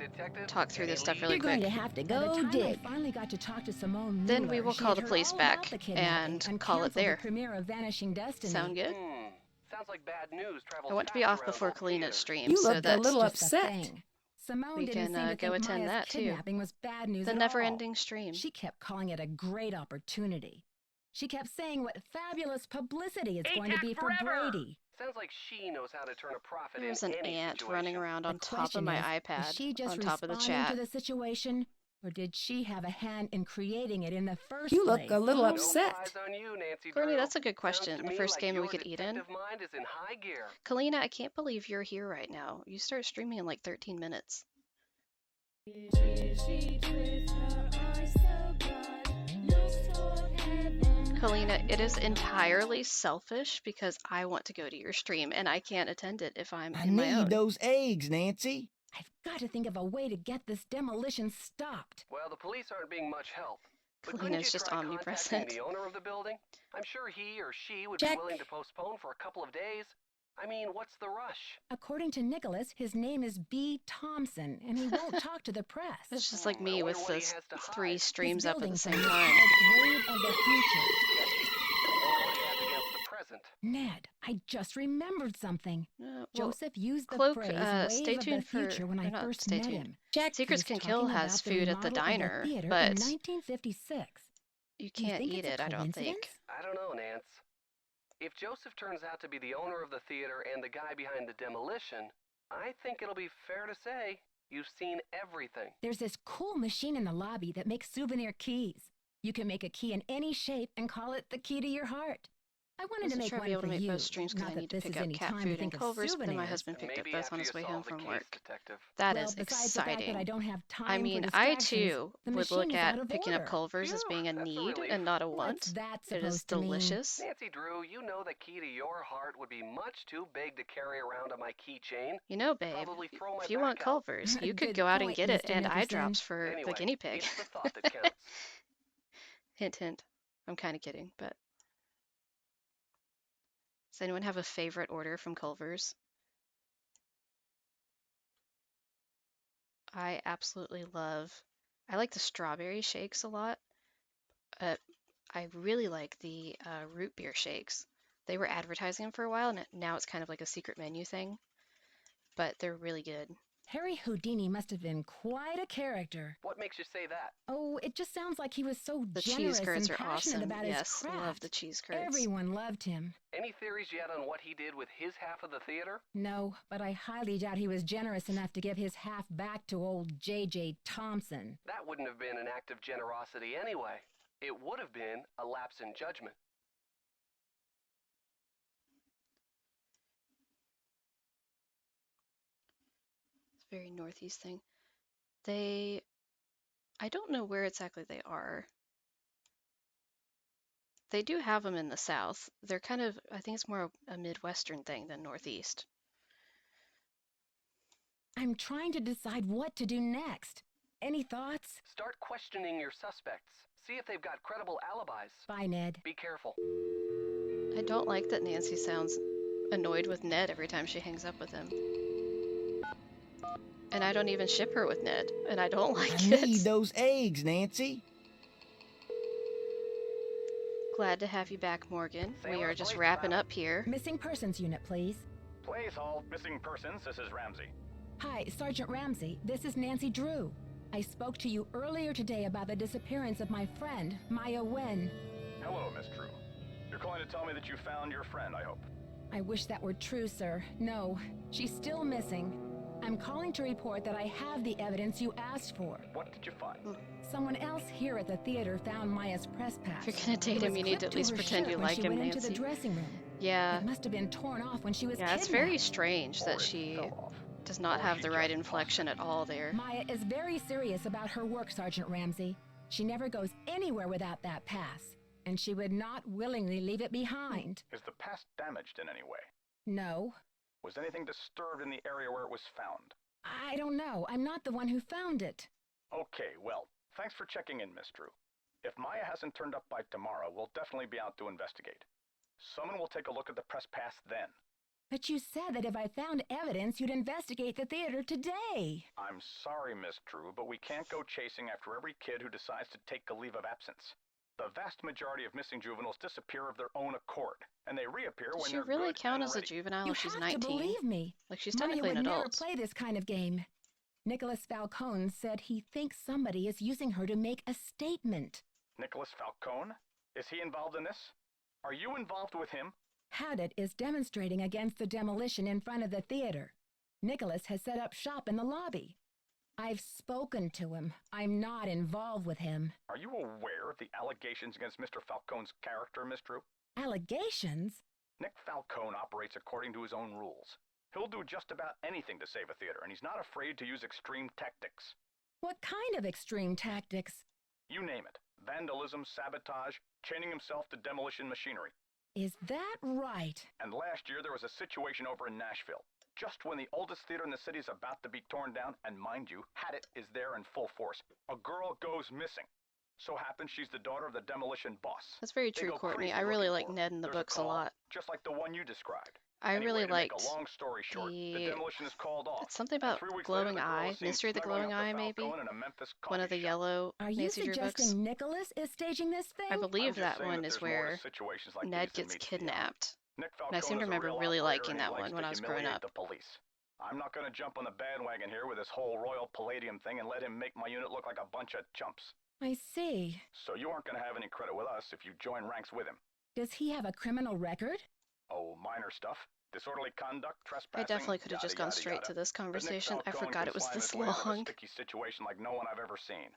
talk through this stuff really You're quick. going to have to go dig. I finally got to talk to Simone Then Mueller. we will She call had the heard police all back about the kidnapping and call it canceled there. The premiere of Vanishing Destiny. Sound good? Sounds like bad news travels I want to be fast off around before both Kalina's theaters. stream, You so looked a that's little just upset. Simone we didn't can seem to go think attend Maya's that too. kidnapping was bad news The at never-ending all. stream. She kept calling it a great opportunity. She kept saying what fabulous publicity it's going to be for Brady. Sounds like she knows how to turn a profit There's in an any ant situation. running around on The top of question my is iPad, she just on top of the responding chat. to the situation, or did she have a hand in creating it in the first You look place? a little No upset. flies on you, Nancy Courtney, Drew. that's a good question. Sounds to The me first like game we your could eat in. detective mind is in high gear. Kalina, I can't believe you're here right now. You start streaming in like 13 minutes. Kalina, it is entirely selfish because I want to go to your stream and I can't attend it if I'm I in my own. need those eggs, Nancy. I've got to think of a way to get this demolition stopped. Well, the police aren't being much help. But couldn't Kalina's you just try omnipresent. contacting the owner of the building? I'm sure he or she would Check. be willing to postpone for a couple of days. I mean, what's the rush? According to Nicholas, his name is B. Thompson, and he won't talk to the press. It's just like me I with wonder what he this has to 3 hide. streams His up at the building same thing is time. called Wave of the Future. Wonder what he has against the present. Ned, I just remembered something. Well, Joseph used the Cloak, phrase stay Wave of the tuned for- Future when or I not first stay met tuned. him. Check. Secrets He's Can Kill talking has about the food at the remodel of diner, theater in but 1956. you Do you can't think eat it's a it, I don't think. coincidence? I don't know, Nance. If Joseph turns out to be the owner of the theater and the guy behind the demolition, I think it'll be fair to say you've seen everything. There's this cool machine in the lobby that makes souvenir keys. You can make a key in any shape and call it the key to your heart. I wanted to Wasn't make sure I'd one be able for to make you. both streams because Not I that need to this pick is up any cat time to food and think of Culver's, but then my souvenirs. husband picked up Maybe both after on you his way solve home the from case, work. Detective. That Well, is besides the fact exciting. that I don't have time I mean, for I distractions, too the would machine look is at out of picking up order. Culver's as Phew, being a that's a need relief. and not a What's want. that It is supposed to mean? delicious. Nancy Drew, you know the key to your heart would be much too big to carry around on my keychain. You know, babe, Probably throw my if you back want out. Culver's, you could Good go out and point, get it Mr. and eye Nicholson. drops for Anyway, the guinea pig. it's the thought that counts. Hint, hint. I'm kind of kidding, but does anyone have a favorite order from Culver's? I absolutely love, I like the strawberry shakes a lot. I really like the root beer shakes. They were advertising them for a while, and now it's kind of like a secret menu thing, but they're really good. Harry Houdini must have been quite a character. What makes you say that? Oh, it just sounds like he was so The generous cheese curds and are passionate awesome. about Yes, his craft. love the cheese curds. Everyone loved him. Any theories yet on what he did with his half of the theater? No, but I highly doubt he was generous enough to give his half back to old J.J. Thompson. That wouldn't have been an act of generosity anyway. It would have been a lapse in judgment. It's a very northeast thing. I don't know where exactly they are. They do have them in the south. They're kind of, I think it's more a Midwestern thing than Northeast. I'm trying to decide what to do next. Any thoughts? Start questioning your suspects. See if they've got credible alibis. Bye, Ned. Be careful. I don't like that Nancy sounds annoyed with Ned every time she hangs up with him. And I don't even ship her with Ned, and I don't like I it. need those eggs, Nancy. Glad to have you back, Morgan. We are just wrapping up here. Missing persons unit, please. Please hold missing persons. This is Ramsey. Hi, Sergeant Ramsey. This is Nancy Drew. I spoke to you earlier today about the disappearance of my friend, Maya Wen. Hello, Miss Drew. You're calling to tell me that you found your friend, I hope. I wish that were true, sir. No, she's still missing. I'm calling to report that I have the evidence you asked for. What did you find? Someone else here at the theater found Maya's press pass. If you're gonna date him, you need to at least pretend you like him, Into the Nancy. dressing room. Yeah. It must have been torn off when she was Yeah, kidnapped. it's very strange that she does not have the right inflection at all there. Maya is very serious about her work, Sergeant Ramsey. She never goes anywhere without that pass, and she would not willingly leave it behind. Is the pass damaged in any way? No. Was anything disturbed in the area where it was found? I don't know. I'm not the one who found it. Okay, well, thanks for checking in, Miss Drew. If Maya hasn't turned up by tomorrow, we'll definitely be out to investigate. Someone will take a look at the press pass then. But you said that if I found evidence, you'd investigate the theater today. I'm sorry, Miss Drew, but we can't go chasing after every kid who decides to take a leave of absence. The vast majority of missing juveniles disappear of their own accord, and they reappear when Does she they're really good count and as a ready. juvenile You if she's have 19? to believe me. Like, she's Maya technically an would never adult. play this kind of game. Nicholas Falcone said he thinks somebody is using her to make a statement. Nicholas Falcone? Is he involved in this? Are you involved with him? Haddett is demonstrating against the demolition in front of the theater. Nicholas has set up shop in the lobby. I've spoken to him. I'm not involved with him. Are you aware of the allegations against Mr. Falcone's character, Miss Drew? Allegations? Nick Falcone operates according to his own rules. He'll do just about anything to save a theater, and he's not afraid to use extreme tactics. What kind of extreme tactics? You name it. Vandalism, sabotage, chaining himself to demolition machinery. Is that right? And last year there was a situation over in Nashville. Just when the oldest theater in the city is about to be torn down, and mind you, Haddett is there in full force, a girl goes missing. So happens she's the daughter of the demolition boss. That's very They true, go Courtney. crazy I really looking like for her. Ned in the There's a books a call, lot. just like the one you described. I Anyway, really to make liked a long story short, the demolition is called off. It's something about 3 weeks glowing later, the girl eye, is seen Mystery of the snuggling Glowing up Eye, with maybe. Falcone in a Memphis One of the coffee shop. yellow Are you Nancy Drew books. suggesting Nicholas is staging this thing? I believe I'm just that saying one that is there's more to where situations like Ned these than gets meets the eye. kidnapped. Nick And I seem to Falcone is a remember real really operator, liking and he that likes one when to I was growing humiliate up. the police. I'm not going to jump on the bandwagon here with this whole Royal Palladium thing and let him make my unit look like a bunch of chumps. I see. So you aren't going to have any credit with us if you join ranks with him. Does he have a criminal record? Oh, minor stuff. Disorderly conduct, I trespassing. definitely could have just gone yada, straight yada. to this But Nick conversation. I Falcone forgot can it was slime this his way out of a long. sticky situation like no one I've ever seen.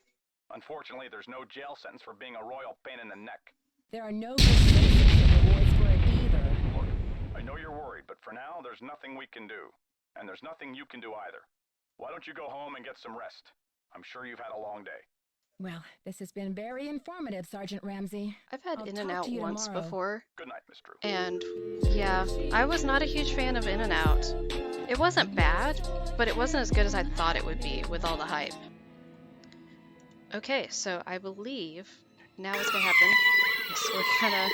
Unfortunately, there's no jail sentence for being a royal pain in the neck. There are no good citizenship rewards for it either. Look, I know you're worried, but for now, there's nothing we can do. And there's nothing you can do either. Why don't you go home and get some rest? I'm sure you've had a long day. Well, this has been very informative, Sergeant Ramsey. I've had I'll In and talk Out to you once tomorrow. before. Good night, Miss Drew. And yeah, I was not a huge fan of In and Out. It wasn't bad, but it wasn't as good as I thought it would be with all the hype. Okay, so I believe now what's gonna happen is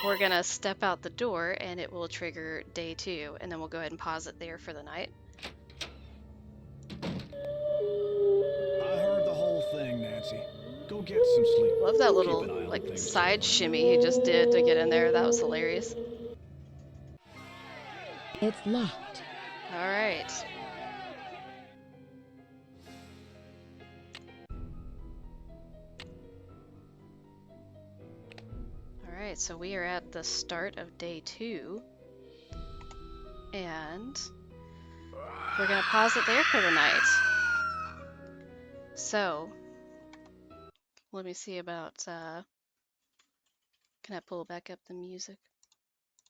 we're gonna step out the door and it will trigger day 2, and then we'll go ahead and pause it there for the night. I heard the whole thing, Nancy. Go get some sleep. Love that Keep little an eye on like things. side shimmy he just did to get in there. That was hilarious. It's locked. All right. All right, so we are at the start of day 2, and we're gonna pause it there for the night. So, let me see about, can I pull back up the music?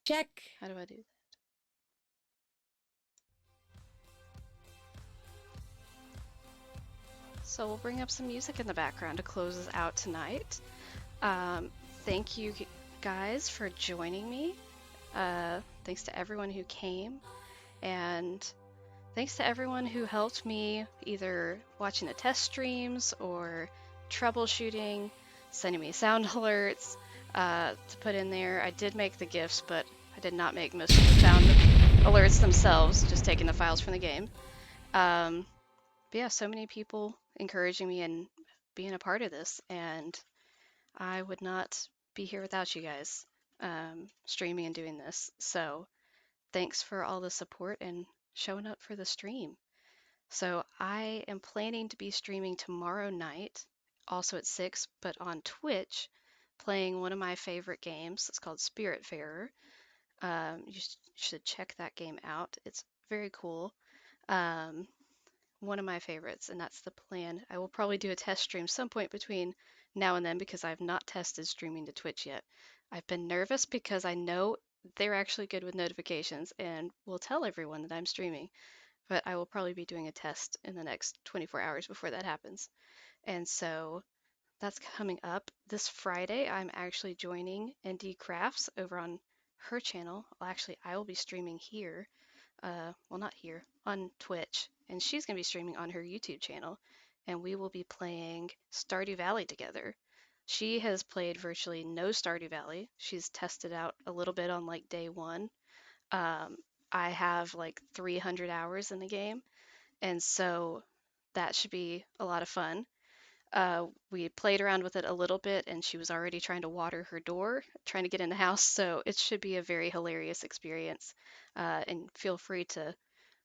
Check. How do I do that? So we'll bring up some music in the background to close us out tonight. Thank you guys for joining me. Thanks to everyone who came, and thanks to everyone who helped me either watching the test streams or troubleshooting, sending me sound alerts to put in there. I did make the GIFs, but I did not make most of the sound alerts themselves, just taking the files from the game. But yeah, so many people encouraging me and being a part of this, and I would not be here without you guys streaming and doing this. So thanks for all the support and showing up for the stream. So I am planning to be streaming tomorrow night, also at 6, but on Twitch, playing one of my favorite games. It's called Spiritfarer. You should check that game out. It's very cool. Um, one of my favorites, and that's the plan. I will probably do a test stream some point between now and then because I've not tested streaming to Twitch yet. I've been nervous because I know they're actually good with notifications and will tell everyone that I'm streaming, but I will probably be doing a test in the next 24 hours before that happens. And so that's coming up. This Friday, I'm actually joining ND Crafts over on her channel. Well, actually, I will be streaming here. Well, not here, on Twitch. And she's going to be streaming on her YouTube channel. And we will be playing Stardew Valley together. She has played virtually no Stardew Valley. She's tested out a little bit on like day one. I have like 300 hours in the game. And so that should be a lot of fun. We played around with it a little bit, and she was already trying to water her door, trying to get in the house. So it should be a very hilarious experience. And feel free to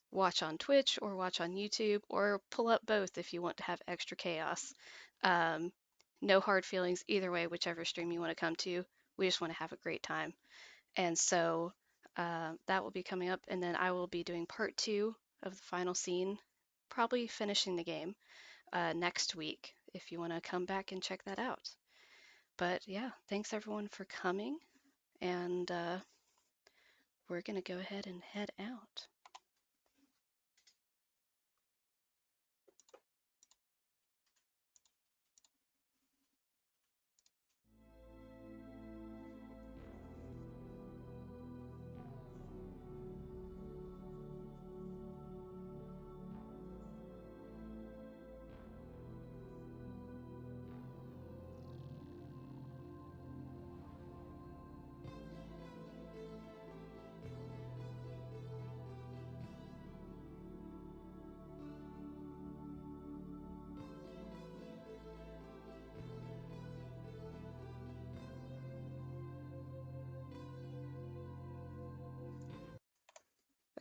watch on Twitch or watch on YouTube or pull up both if you want to have extra chaos. Um, no hard feelings either way, whichever stream you want to come to. We just want to have a great time. And so that will be coming up. And then I will be doing part 2 of the final scene, probably finishing the game next week if you want to come back and check that out. But yeah, thanks everyone for coming, and we're going to go ahead and head out.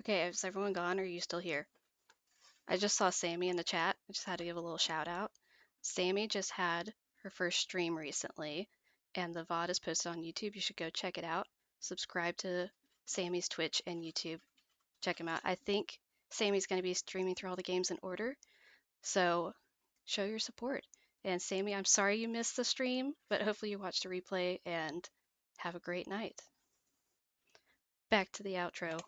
Okay, is everyone gone or are you still here? I just saw Sammy in the chat. I just had to give a little shout out. Sammy just had her first stream recently, and the VOD is posted on YouTube. You should go check it out. Subscribe to Sammy's Twitch and YouTube. Check him out. I think Sammy's going to be streaming through all the games in order, so show your support. And Sammy, I'm sorry you missed the stream, but hopefully you watched the replay and have a great night. Back to the outro.